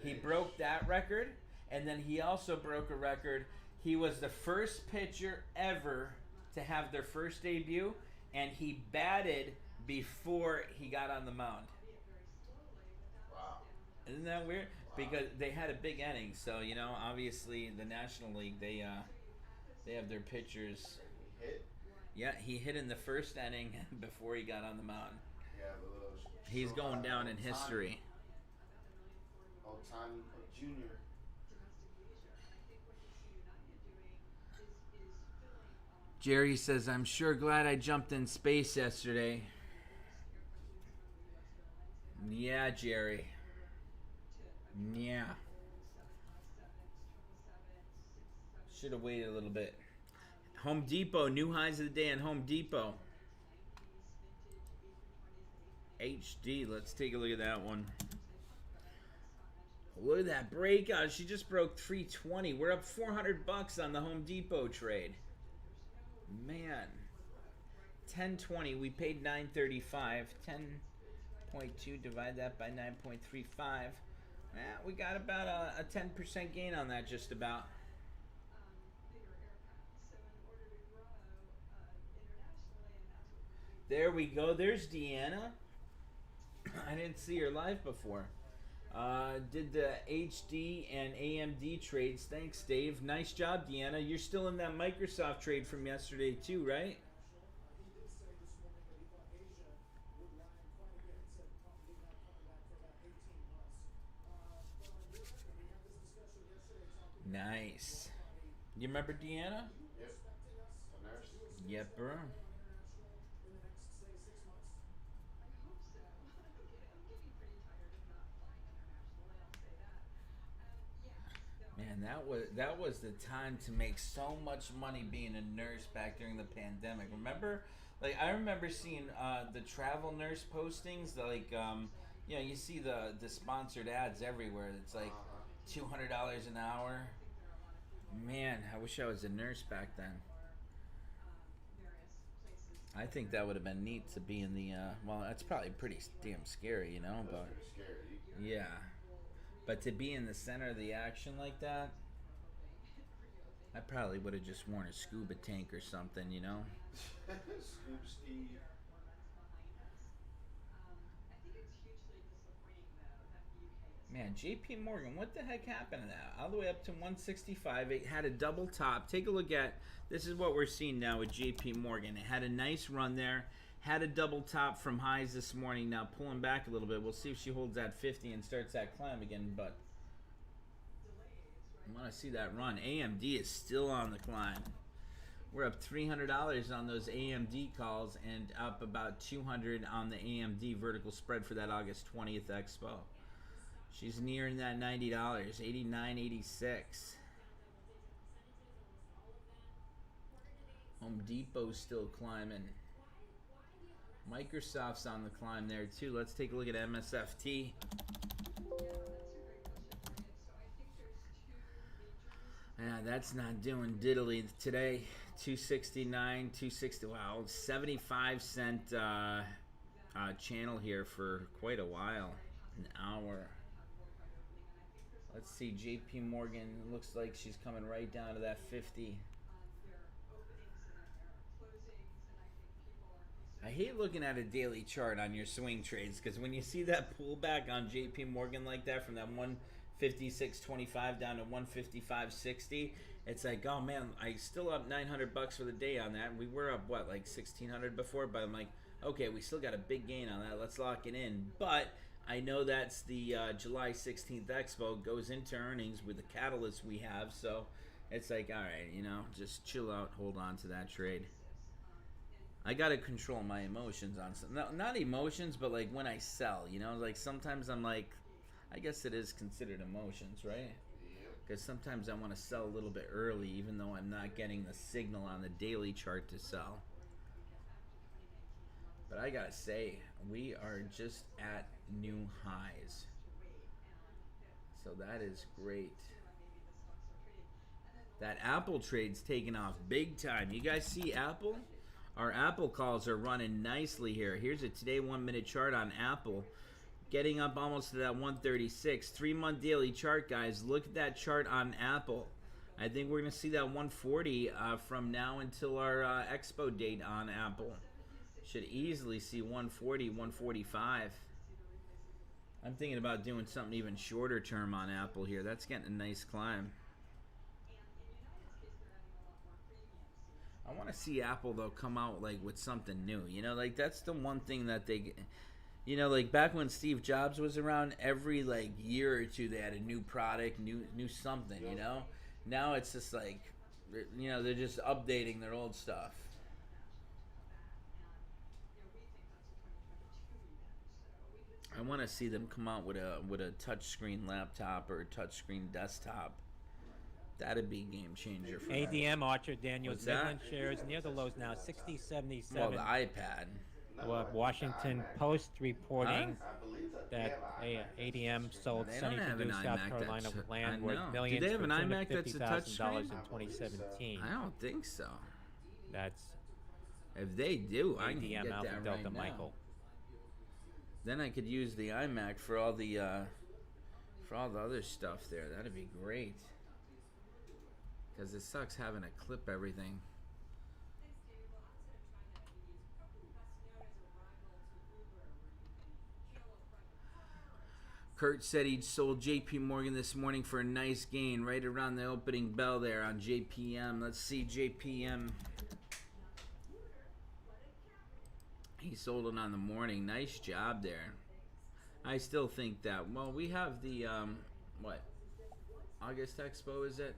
He broke that record, and then he also broke a record. He was the first pitcher ever to have their first debut, and he batted before he got on the mound. Wow. Isn't that weird? Wow. Because they had a big inning, so obviously the National League they have their pitchers. He hit. Yeah, he hit in the first inning before he got on the mound. Yeah, the little. He's going down in history. Ohtani Junior. Jerry says, "I'm sure glad I jumped in space yesterday." Yeah, Jerry. Yeah. Should have waited a little bit. Home Depot, new highs of the day on Home Depot. HD, let's take a look at that one. Look at that breakout. She just broke 320. We're up $400 on the Home Depot trade. Man. 1020. We paid 935. 10.2. Divide that by 9.35. We got about a 10% gain on that, just about. There we go. There's Deanna. I didn't see her live before. Did the HD and AMD trades. Thanks, Dave. Nice job, Deanna. You're still in that Microsoft trade from yesterday too, right? Nice. You remember Deanna? Yep. A nurse. Yep, bro. Man, that was the time to make so much money being a nurse back during the pandemic. Remember, like I remember seeing the travel nurse postings. Like you see the sponsored ads everywhere. It's like $200 an hour. Man, I wish I was a nurse back then. I think that would have been neat to be in the. Well, that's probably pretty damn scary, but Scary. yeah. But to be in the center of the action like that, I probably would have just worn a scuba tank or something, Scuba Steve. Man, JP Morgan, what the heck happened to that? All the way up to 165. It had a double top. Take a look at, this is what we're seeing now with JP Morgan. It had a nice run there. Had a double top from highs this morning. Now pulling back a little bit. We'll see if she holds that 50 and starts that climb again. But I want to see that run. AMD is still on the climb. We're up $300 on those AMD calls and up about $200 on the AMD vertical spread for that August 20th expo. She's nearing that $90. 89.86. Home Depot's still climbing. Microsoft's on the climb there too. Let's take a look at MSFT. Yeah, that's not doing diddly today. 269, 260. Wow, 75-cent channel here for quite a while. An hour. Let's see. JP Morgan looks like she's coming right down to that 50. I hate looking at a daily chart on your swing trades because when you see that pullback on JP Morgan like that from that 156.25 down to 155.60, it's like, oh man, I still up $900 for the day on that. We were up what, like $1,600 before, but I'm like, okay, we still got a big gain on that. Let's lock it in. But I know that's the July 16th expo, goes into earnings with the catalyst we have, so it's like, all right, just chill out, hold on to that trade. I gotta control my emotions on some, not emotions, but like when I sell, like sometimes I'm like, I guess it is considered emotions, right? Yep. Because sometimes I want to sell a little bit early, even though I'm not getting the signal on the daily chart to sell. But I gotta say, we are just at new highs. So that is great. That Apple trade's taking off big time. You guys see Apple? Our Apple calls are running nicely here. Here's a today 1 minute chart on Apple. Getting up almost to that 136. 3-month daily chart, guys. Look at that chart on Apple. I think we're going to see that 140 from now until our expo date on Apple. Should easily see 140, 145. I'm thinking about doing something even shorter term on Apple here. That's getting a nice climb. I want to see Apple, though, come out like with something new. You know, like that's the one thing that they, you know, like back when Steve Jobs was around, every like year or two they had a new product, new something, you know? Now it's just like, you know, they're just updating their old stuff. I want to see them come out with a touchscreen laptop or a touchscreen desktop. That'd be a game changer for them. ADM Archer Daniels What's that? Midland shares near the lows now, 60.77. Well, the iPad. No, Washington iMac. Post reporting I believe that they have an iMac. ADM sold They Sunny don't have an Purdue, South iMac Carolina that's- land I worth know. Do millions they have for an iMac that's a $250,000 in touchscreen? 2017. I don't think so. That's If they do, I can ADM get Alpha that Delta right now. Michael. Then I could use the iMac for all the other stuff there. That'd be great. Because it sucks having to clip everything. Kurt said he sold JP Morgan this morning for a nice gain right around the opening bell there on JPM. Let's see JPM. He sold it on the morning. Nice job there. I still think that, well, we have the, what? August Expo, is it?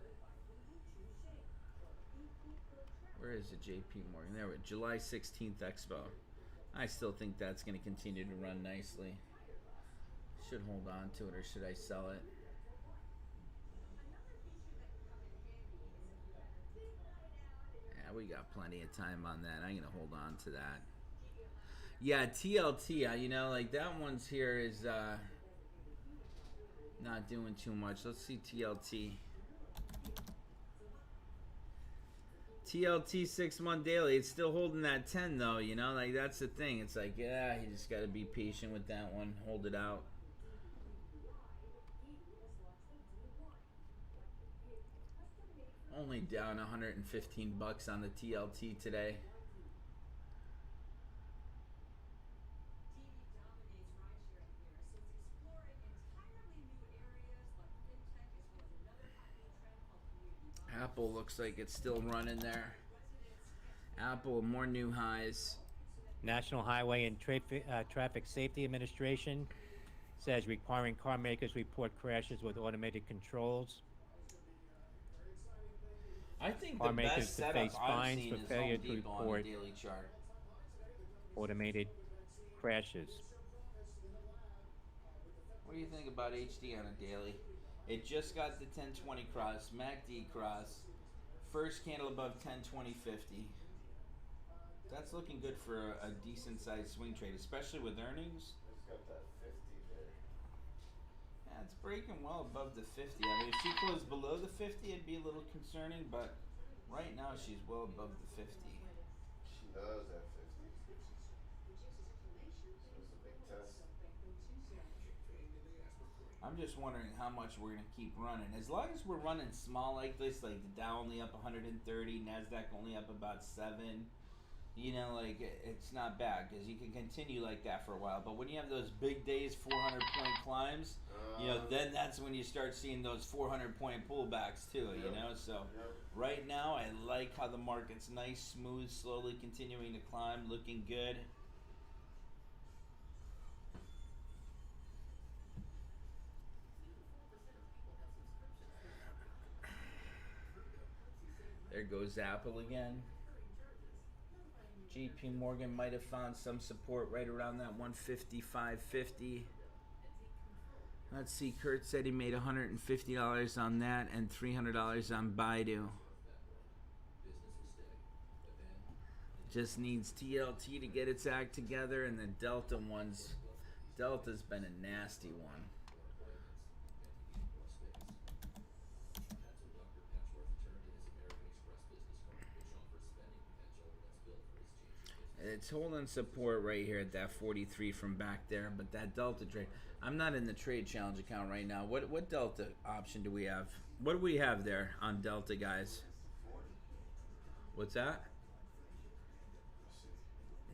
Where is the JP Morgan? There we go. July 16th Expo. I still think that's going to continue to run nicely. Should hold on to it, or should I sell it? Yeah, we got plenty of time on that. I'm going to hold on to that. Yeah, TLT, you know, like that one's here is not doing too much. Let's see TLT. TLT 6-month daily. It's still holding that 10 though, you know, like that's the thing. It's like, yeah, you just got to be patient with that one. Hold it out. Only down 115 bucks on the TLT today. Apple looks like it's still running there. Apple, more new highs. National Highway and Traffic Safety Administration says requiring car makers report crashes with automated controls. I think Car the makers best to setup face I've fines seen for is failure Home to Depot on report the daily chart. automated crashes. What do you think about HD on a daily? It just got the 1020 cross, MACD cross, first candle above 1020.50. That's looking good for a decent sized swing trade, especially with earnings. It's got that 50 there. Yeah, it's breaking well above the 50. I mean, if she closed below the 50, it'd be a little concerning, but right now she's well above the 50. She does have 50. So it's a big test. I'm just wondering how much we're gonna keep running. As long as we're running small like this, like the Dow only up 130, Nasdaq only up about 7. You know, like it's not bad because you can continue like that for a while. But when you have those big days, 400-point climbs, you know, then that's when you start seeing those 400-point pullbacks too. You know, so right now I like how the market's nice, smooth, slowly continuing to climb, looking good. There goes Apple again. JP Morgan might have found some support right around that 155.50. Let's see. Kurt said he made $150 on that and $300 on Baidu. Just needs TLT to get its act together, and the Delta's been a nasty one. It's holding support right here at that 43 from back there, but that Delta trade, I'm not in the trade challenge account right now. What Delta option do we have? What do we have there on Delta, guys? What's that?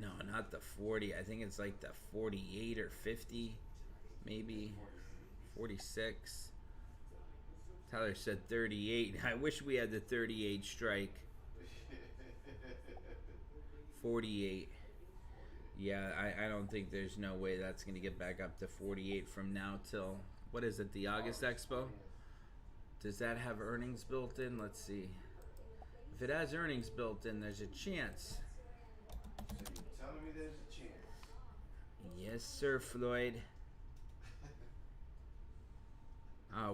No, not the 40. I think it's like the 48 or 50, maybe 46. Tyler said 38. I wish we had the 38 strike. 48. Yeah, I don't think there's no way that's going to get back up to 48 from now till, what is it, the August Expo? Does that have earnings built in? Let's see. If it has earnings built in, there's a chance. So you're telling me there's a chance? Yes, sir, Floyd.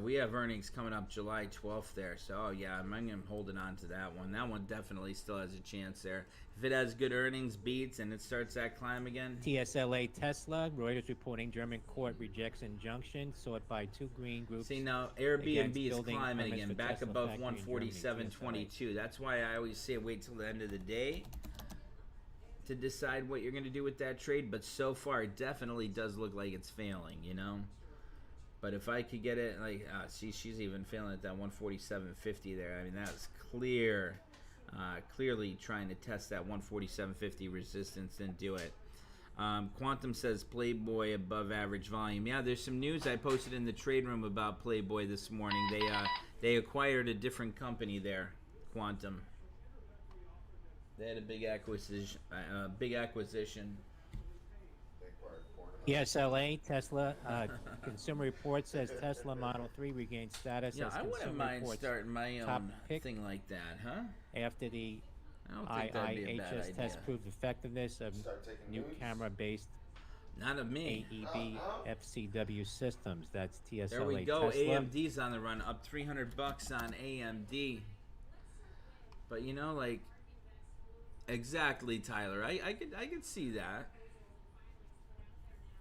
We have earnings coming up July 12th there. So, oh, yeah, I'm holding on to that one. That one definitely still has a chance there. If it has good earnings, beats, and it starts that climb again. TSLA Tesla. Reuters reporting German court rejects injunction sought by two green groups. See, now Airbnb is building climbing permits again, for back Tesla above factory in Germany, 147.22. That's why I always say wait till the end of the day to decide what you're going to do with that trade. But so far, it definitely does look like it's failing, you know? But if I could get it, like, see, she's even failing at that 147.50 there. I mean, that's clear. Clearly trying to test that 147.50 resistance, didn't do it. Quantum says Playboy above average volume. Yeah, there's some news I posted in the trade room about Playboy this morning. They acquired a different company there, Quantum. They had a big acquisition. TSLA Tesla. Consumer Report says Tesla Model 3 regained status Yeah, as I wouldn't Consumer mind Report's starting my top own pick thing like that, huh? after the I don't think that'd be a bad IIHS idea. test proved effectiveness of Start taking new nudes? camera-based Not of me. AEB FCW systems. That's TSLA There we go. Tesla. AMD's on the run, up $300 on AMD. But you know, like, exactly, Tyler. I could see that.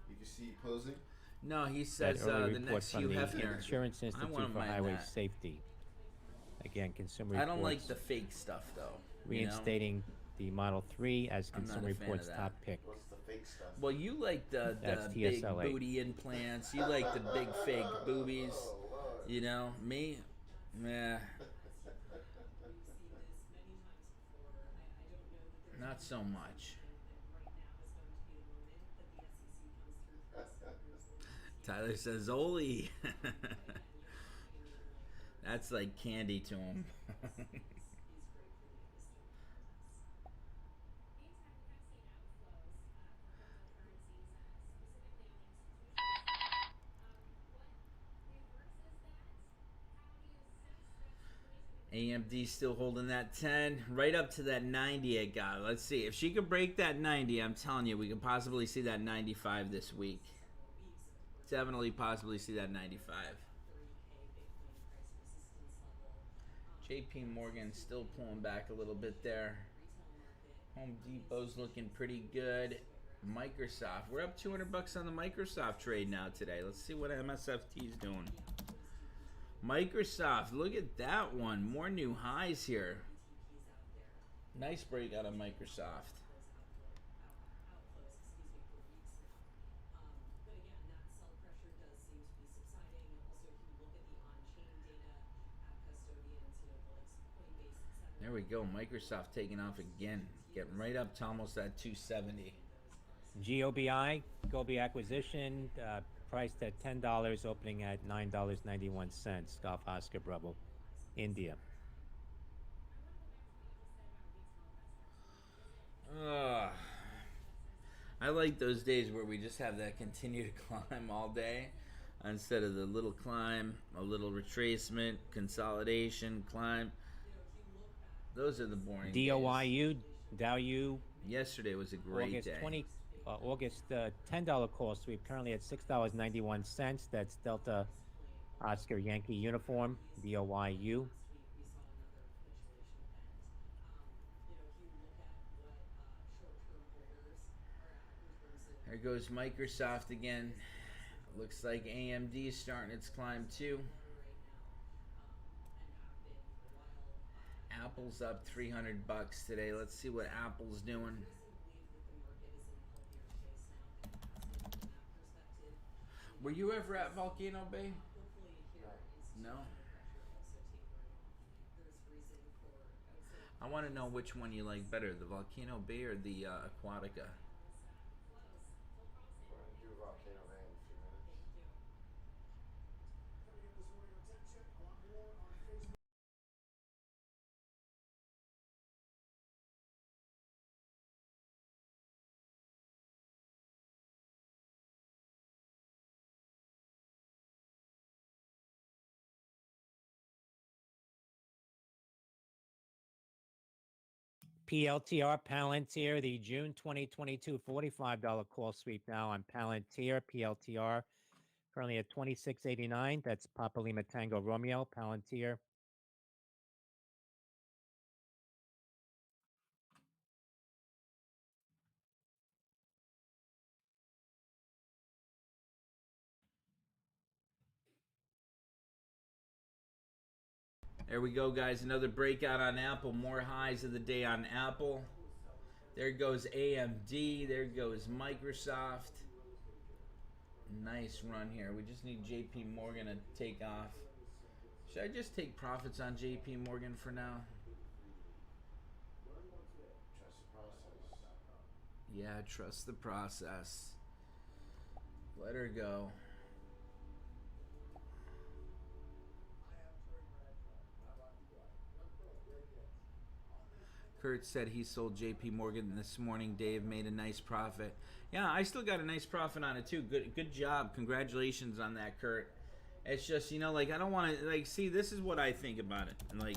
You can see it posing. No, he That says early the report next from Hugh the Hefner. Insurance I Institute wouldn't for mind Highway that. Safety. Again, Consumer I Reports don't like the fake stuff though. you know? reinstating the Model 3 as I'm not Consumer a fan Reports of that. top pick. What's the fake stuff? Well, you like the That's big TSLA. booty implants. You like the big fake boobies. Oh, Lord. You know me. Meh. Not so much. Tyler says, Oli. That's like candy to him. AMD still holding that 10, right up to that 90 it got. Let's see. If she could break that 90, I'm telling you, we could possibly see that 95 this week. Definitely possibly see that 95. JP Morgan still pulling back a little bit there. Home Depot's looking pretty good. Microsoft, we're up $200 on the Microsoft trade now today. Let's see what MSFT's doing. Microsoft, look at that one. More new highs here. Nice break out of Microsoft. There we go. Microsoft taking off again. Getting right up to almost that 270. GOBI, Gobi acquisition, priced at $10, opening at $9.91. Golf Oscar Bravo, India. I like those days where we just have that continued climb all day instead of the little climb, a little retracement, consolidation, climb. Those are the boring days. DOIU, Dow U. Yesterday was a great August day. August $10 call sweep currently at $6.91. That's Delta Oscar Yankee Uniform, DOYU. There goes Microsoft again. Looks like AMD is starting its climb too. Apple's up 300 bucks today. Let's see what Apple's doing. Were you ever at Volcano Bay? No. I want to know which one you like better, the Volcano Bay or the Aquatica. We're gonna do Volcano Bay in a few minutes. PLTR Palantir, the June 2022 $45 call sweep now on Palantir, PLTR, currently at 26.89. That's Papa Lima Tango Romeo, Palantir. There we go, guys. Another breakout on Apple. More highs of the day on Apple. There goes AMD. There goes Microsoft. Nice run here. We just need JP Morgan to take off. Should I just take profits on JP Morgan for now? Trust the process. Yeah, trust the process. Let her go. Kurt said he sold JP Morgan this morning. Dave made a nice profit. Yeah, I still got a nice profit on it too. Good job. Congratulations on that, Kurt. It's just, you know, like, I don't want to, like, see, this is what I think about it. And, like,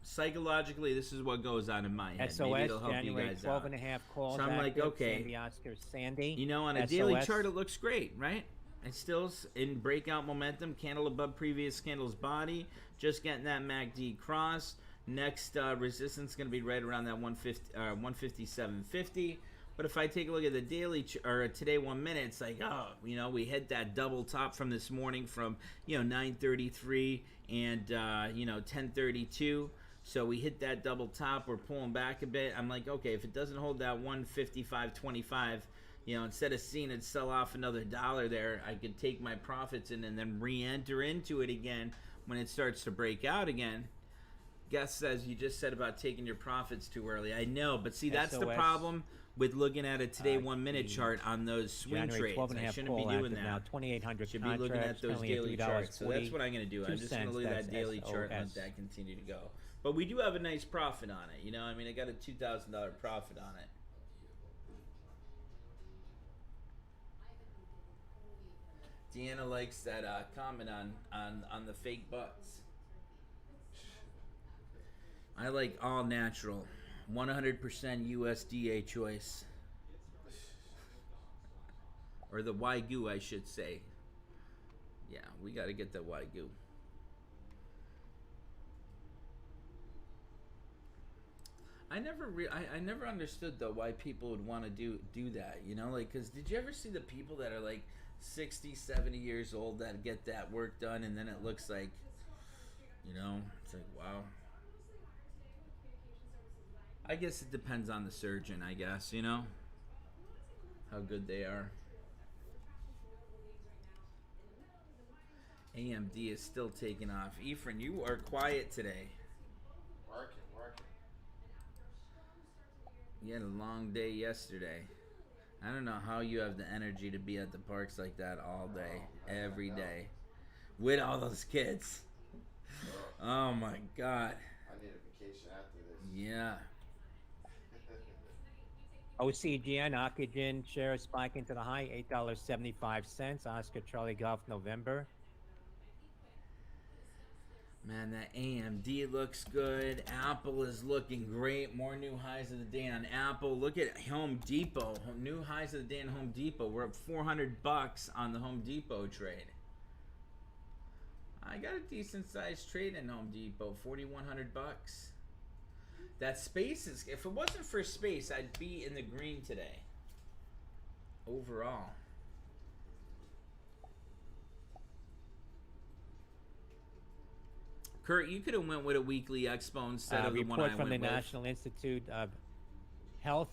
psychologically, this is what goes on in my head. SOS, Maybe it'll help January you guys 12 out. and a half calls. So I'm like, active, okay. Sandy Oscar Sandy. You know, on a SOS. daily chart, it looks great, right? It's still in breakout momentum. Candle above previous candle's body. Just getting that MACD cross. Next resistance is going to be right around that 157.50. But if I take a look at the daily or today 1 minute, it's like, oh, you know, we hit that double top from this morning from, you know, 9:33 and you know, 10:32. So we hit that double top. We're pulling back a bit. I'm like, okay, if it doesn't hold that 155.25, you know, instead of seeing it sell off another dollar there, I could take my profits in and then re-enter into it again when it starts to break out again. Guest says you just said about taking your profits too early. I know, but see, that's the SOS. problem with looking at a today 1 minute chart on those swing January trades. 12 and a I half shouldn't be call doing active that. now, 2,800 Should be looking at those currently daily charts. So that's what I'm going to do. I'm just going to leave that that's daily chart and let SOS. that continue to go. But we do have a nice profit on it. You know, I mean, I got a $2,000 profit on it. Deanna likes that comment on the fake butts. I like all natural, 100% USDA choice, or the Wagyu, I should say. Yeah, we got to get the Wagyu. I never understood though why people would want to do that. You know, like, cause did you ever see the people that are like 60, 70 years old that get that work done, and then it looks like, you know, it's like, wow. I guess it depends on the surgeon, I guess, you know, how good they are. AMD is still taking off. Ephraim, you are quiet today. Working. You had a long day yesterday. I don't know how you have the energy to be at the parks like that all day, every day, with all those kids. Oh my God. I need a vacation after this. Yeah. OCGN, Oxygen, shares spiking to the high, $8.75. Oscar Charlie Golf, November. Man, that AMD looks good. Apple is looking great. More new highs of the day on Apple. Look at Home Depot. New highs of the day on Home Depot. We're up $400 on the Home Depot trade. I got a decent sized trade in Home Depot. $4,100. That space is. If it wasn't for space, I'd be in the green today. Overall. Kurt, you could have went with a weekly expo instead of the one I Report from the went with. National Institute of Health.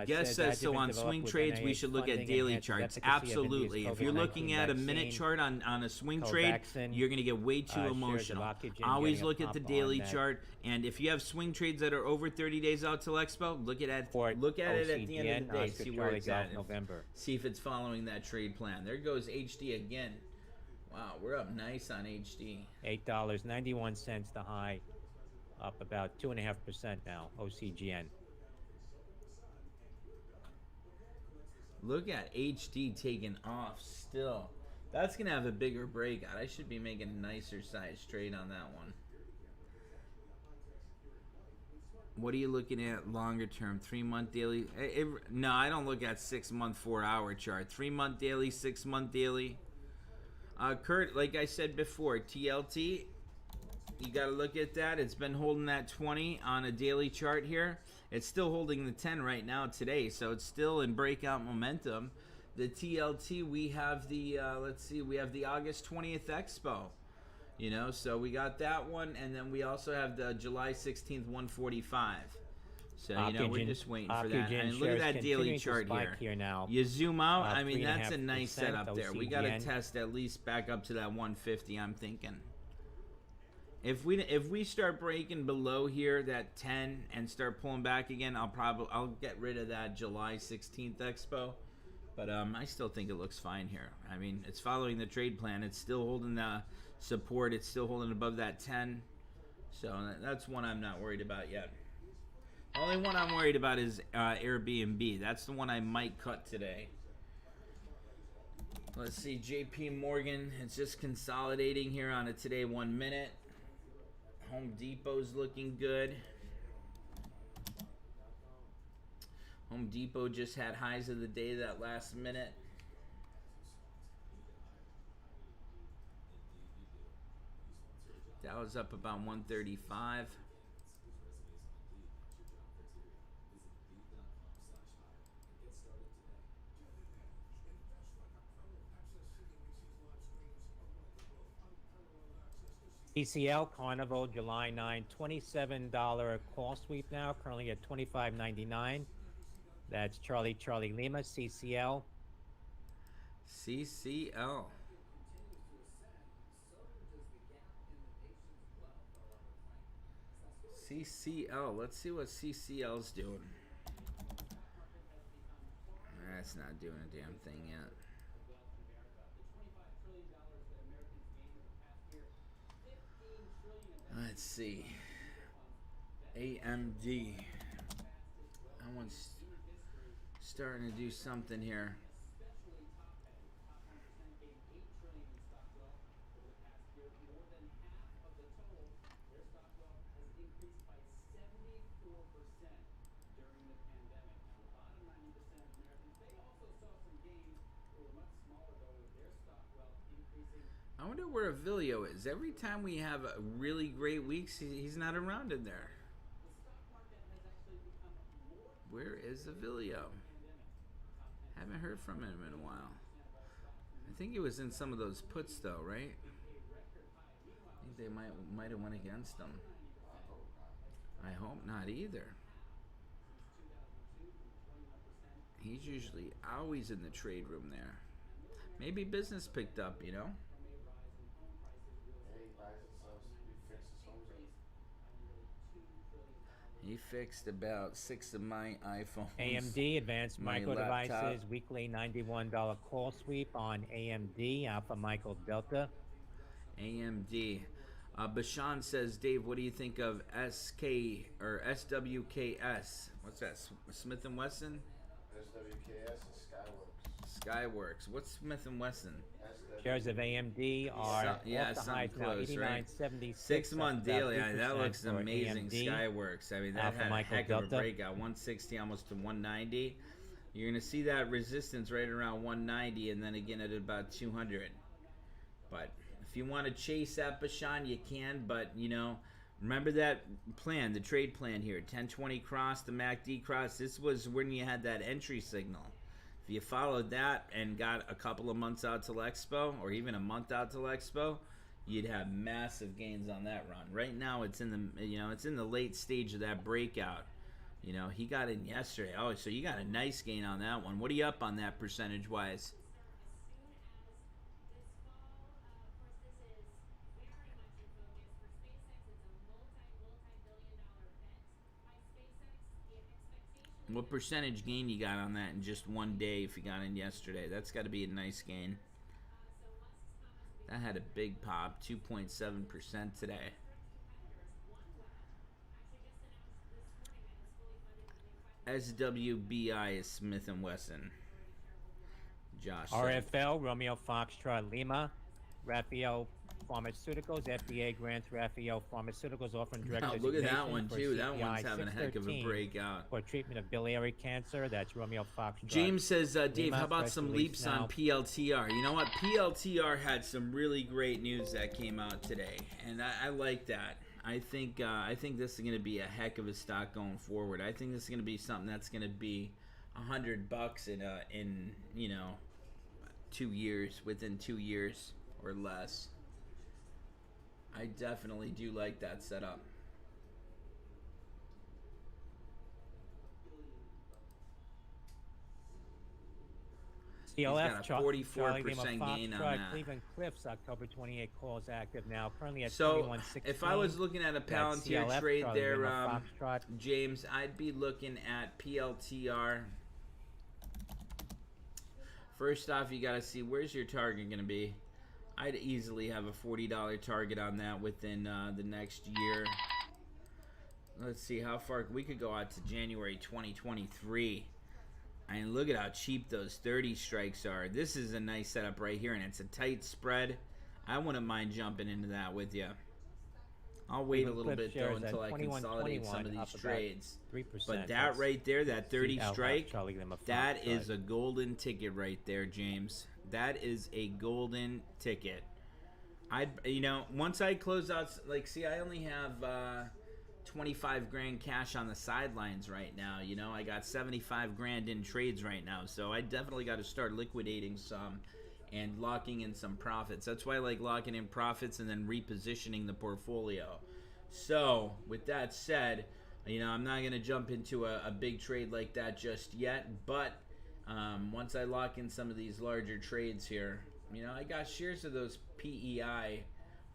Guest says so on swing trades we should look at daily charts. Absolutely. If you're looking at a minute chart on a swing trade, you're going to get way too emotional. Always look at the daily chart, and if you have swing trades that are over 30 days out till expo, look at it at the end of the day. See where it's at. See if it's following that trade plan. There goes HD again. Wow, we're up nice on HD. $8.91 the high, up about 2.5% now. OCGN. Look at HD taking off still. That's going to have a bigger breakout. I should be making a nicer size trade on that one. What are you looking at longer term? 3-month daily? No, I don't look at 6-month, 4-hour chart. 3-month daily, 6-month daily. Kurt, like I said before, TLT, you got to look at that. It's been holding that 20 on a daily chart here. It's still holding the 10 right now today, so it's still in breakout momentum. The TLT, we have the, let's see, we have the August 20th Expo. You know, so we got that one, and then we also have the July 16th 145. So, you know, we're just waiting for that. And look at that daily chart here. Now. You zoom out, I mean, that's a nice setup there. We got to test at least back up to that 150, I'm thinking. If we start breaking below here, that 10, and start pulling back again, I'll get rid of that July 16th Expo. But I still think it looks fine here. I mean, it's following the trade plan. It's still holding the support. It's still holding above that 10. So that's one I'm not worried about yet. The only one I'm worried about is Airbnb. That's the one I might cut today. Let's see, JP Morgan. It's just consolidating here on a today 1 minute. Home Depot's looking good. Home Depot just had highs of the day that last minute. That was up about 135. ECL Carnival July 9, $27 call sweep now, currently at $25.99. That's Charlie Lima, CCL. CCL. CCL. Let's see what CCL's doing. That's not doing a damn thing yet. Let's see. AMD. That one's starting to do something here. I wonder where Avilio is. Every time we have a really great weeks, he's not around in there. Where is Avilio? Haven't heard from him in a while. I think he was in some of those puts though, right? I think they might have went against him. I hope not either. He's usually always in the trade room there. Maybe business picked up, you know? He fixed about 6 of my iPhones. AMD, Advanced Micro Devices, weekly $91 call sweep on AMD, Alpha Michael Delta. AMD. Bashan says, Dave, what do you think of SK or SWKS? What's that? Smith & Wesson? SWKS and Skyworks. What's Smith and Wesson? Shares of AMD are off the something highs now, close, right? 89.76. 6 month daily. I mean, that looks for amazing. AMD. Skyworks. I mean, that Alpha had a Michael heck of a Delta. breakout. 160 almost to 190. You're going to see that resistance right around 190 and then again at about 200. But if you want to chase that, Bashan, you can. But, you know, remember that plan, the trade plan here. 1020 cross, the MACD cross. This was when you had that entry signal. If you followed that and got a couple of months out till Expo, or even a month out till Expo, you'd have massive gains on that run. Right now, it's in the it's in the late stage of that breakout. You know, he got in yesterday. Oh, so you got a nice gain on that one. What are you up on that percentage wise? What percentage gain you got on that in just one day if you got in yesterday? That's got to be a nice gain. That had a big pop, 2.7% today. SWBI is Smith & Wesson. Josh. RFL, Romeo Foxtrot Lima. Raphael Pharmaceuticals, FDA grants Raphael Pharmaceuticals offering direct Now, look at that one, for too. That CPI one's having a heck of a 613 breakout. for treatment of biliary cancer. That's Romeo Foxtrot. James says, Dave, Lima, how about press some release leaps now. on PLTR? You know what? PLTR had some really great news that came out today, and I like that. I think this is going to be a heck of a stock going forward. I think this is going to be something that's going to be $100 in 2 years, within 2 years or less. I definitely do like that setup. CLF, He's got a 44% Charlie gain on Foxtrot, that. Cleveland Cliffs, October 28 calls active now. Currently at So 21.16. if I was looking at a Palantir CLF, trade Charlie there, Lima, Foxtrot. James, I'd be looking at PLTR. First off, you got to see where's your target going to be. I'd easily have a $40 target on that within the next year. Let's see how far we could go out to January 2023. I mean, look at how cheap those 30 strikes are. This is a nice setup right here, and it's a tight spread. I wouldn't mind jumping into that with you. I'll wait a little bit, though, until I consolidate some of these trades. 3%. But that right there, that 30 strike, that Foxtrot. is a golden ticket right there, James. That is a golden ticket. Once I close out, like, see, I only have 25 grand cash on the sidelines right now. I got 75 grand in trades right now, so I definitely got to start liquidating some and locking in some profits. That's why I like locking in profits and then repositioning the portfolio. So with that said, I'm not going to jump into a big trade like that just yet, but once I lock in some of these larger trades here, I got shares of those PEI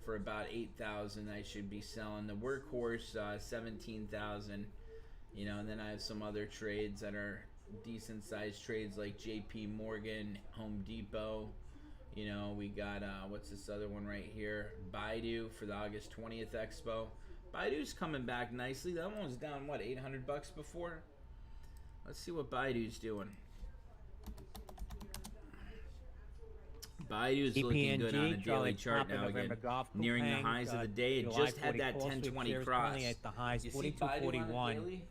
for about 8,000. I should be selling the workhorse 17,000. And then I have some other trades that are decent sized trades like JP Morgan, Home Depot. We got what's this other one right here? Baidu for the August 20th Expo. Baidu's coming back nicely. That one was down what, $800 before? Let's see what Baidu's doing. Baidu's looking good on a daily chart now again, nearing the highs of the day. It just had that 1020 cross. At the highs, You see Baidu on a daily?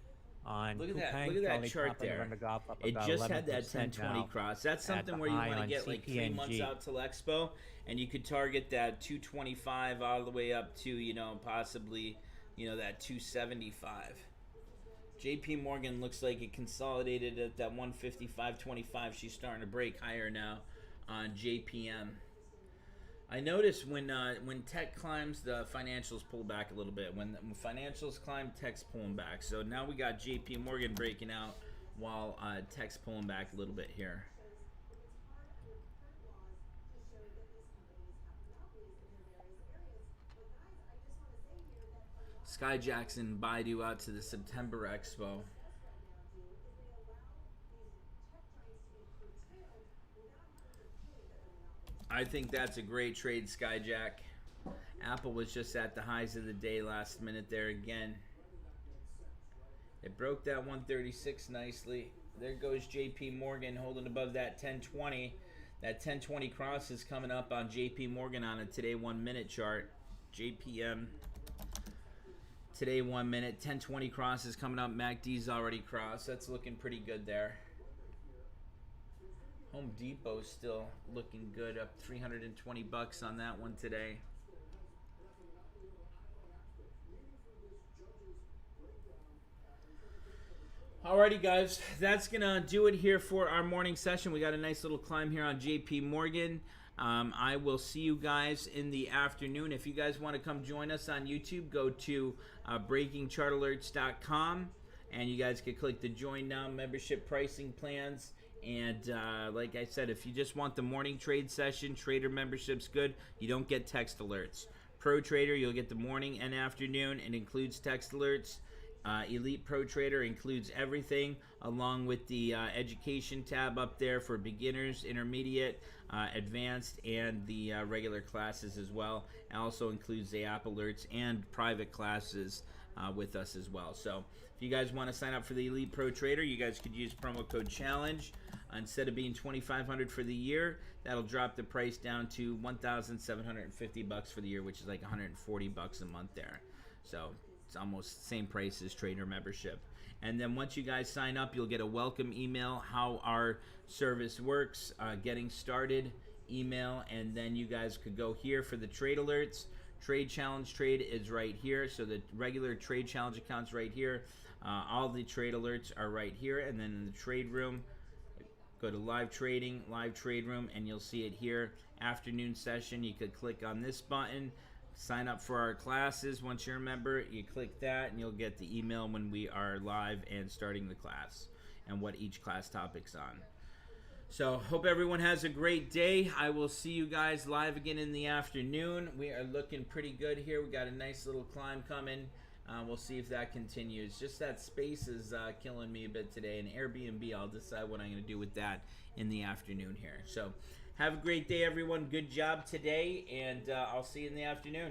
on Look at that! Coupang, Look at that Charlie chart Papa, there. November Golf up It about just had that 11% 1020 now. cross. That's At something the where you high want to on get like 3 months CPNG. out till Expo, and you could target that 225 all the way up to possibly that 275. JP Morgan looks like it consolidated at that 155.25. She's starting to break higher now on JPM. I notice when tech climbs, the financials pull back a little bit. When financials climb, tech's pulling back. So now we got JP Morgan breaking out while tech's pulling back a little bit here. Sky Jackson, Baidu out to the September Expo. I think that's a great trade, Skyjack. Apple was just at the highs of the day last minute there again. It broke that 136 nicely. there goes JP Morgan holding above that 1020. That 1020 cross is coming up on JP Morgan on a today 1 minute chart. JPM today 1 minute, 1020 cross is coming up. MACD's already crossed. That's looking pretty good there. Home Depot's still looking good, up 320 bucks on that one today. Alrighty guys, that's gonna do it here for our morning session. We got a nice little climb here on JP Morgan. I will see you guys in the afternoon. If you guys want to come join us on YouTube, go to breakingchartalerts.com and you guys can click the join now membership pricing plans. And like I said, if you just want the morning trade session, trader membership's good. You don't get text alerts. Pro Trader, you'll get the morning and afternoon. It includes text alerts. Elite Pro Trader includes everything, along with the education tab up there for beginners, intermediate, advanced, and the regular classes as well. It also includes the app alerts and private classes with us as well. So if you guys want to sign up for the Elite Pro Trader, you guys could use promo code CHALLENGE. Instead of being $2,500 for the year, that'll drop the price down to $1,750 for the year, which is like $140 a month there. So it's almost the same price as trader membership. And then once you guys sign up, you'll get a welcome email, how our service works, getting started email, and then you guys could go here for the trade alerts. Trade challenge trade is right here, so the regular trade challenge account's right here. All the trade alerts are right here, and then in the trade room, go to live trading, live trade room, and you'll see it here. Afternoon session, you could click on this button. Sign up for our classes. Once you're a member, you click that and you'll get the email when we are live and starting the class and what each class topic's on. So hope everyone has a great day. I will see you guys live again in the afternoon. We are looking pretty good here. We got a nice little climb coming. We'll see if that continues. Just that space is killing me a bit today. And Airbnb, I'll decide what I'm going to do with that in the afternoon here. So have a great day, everyone. Good job today, and I'll see you in the afternoon.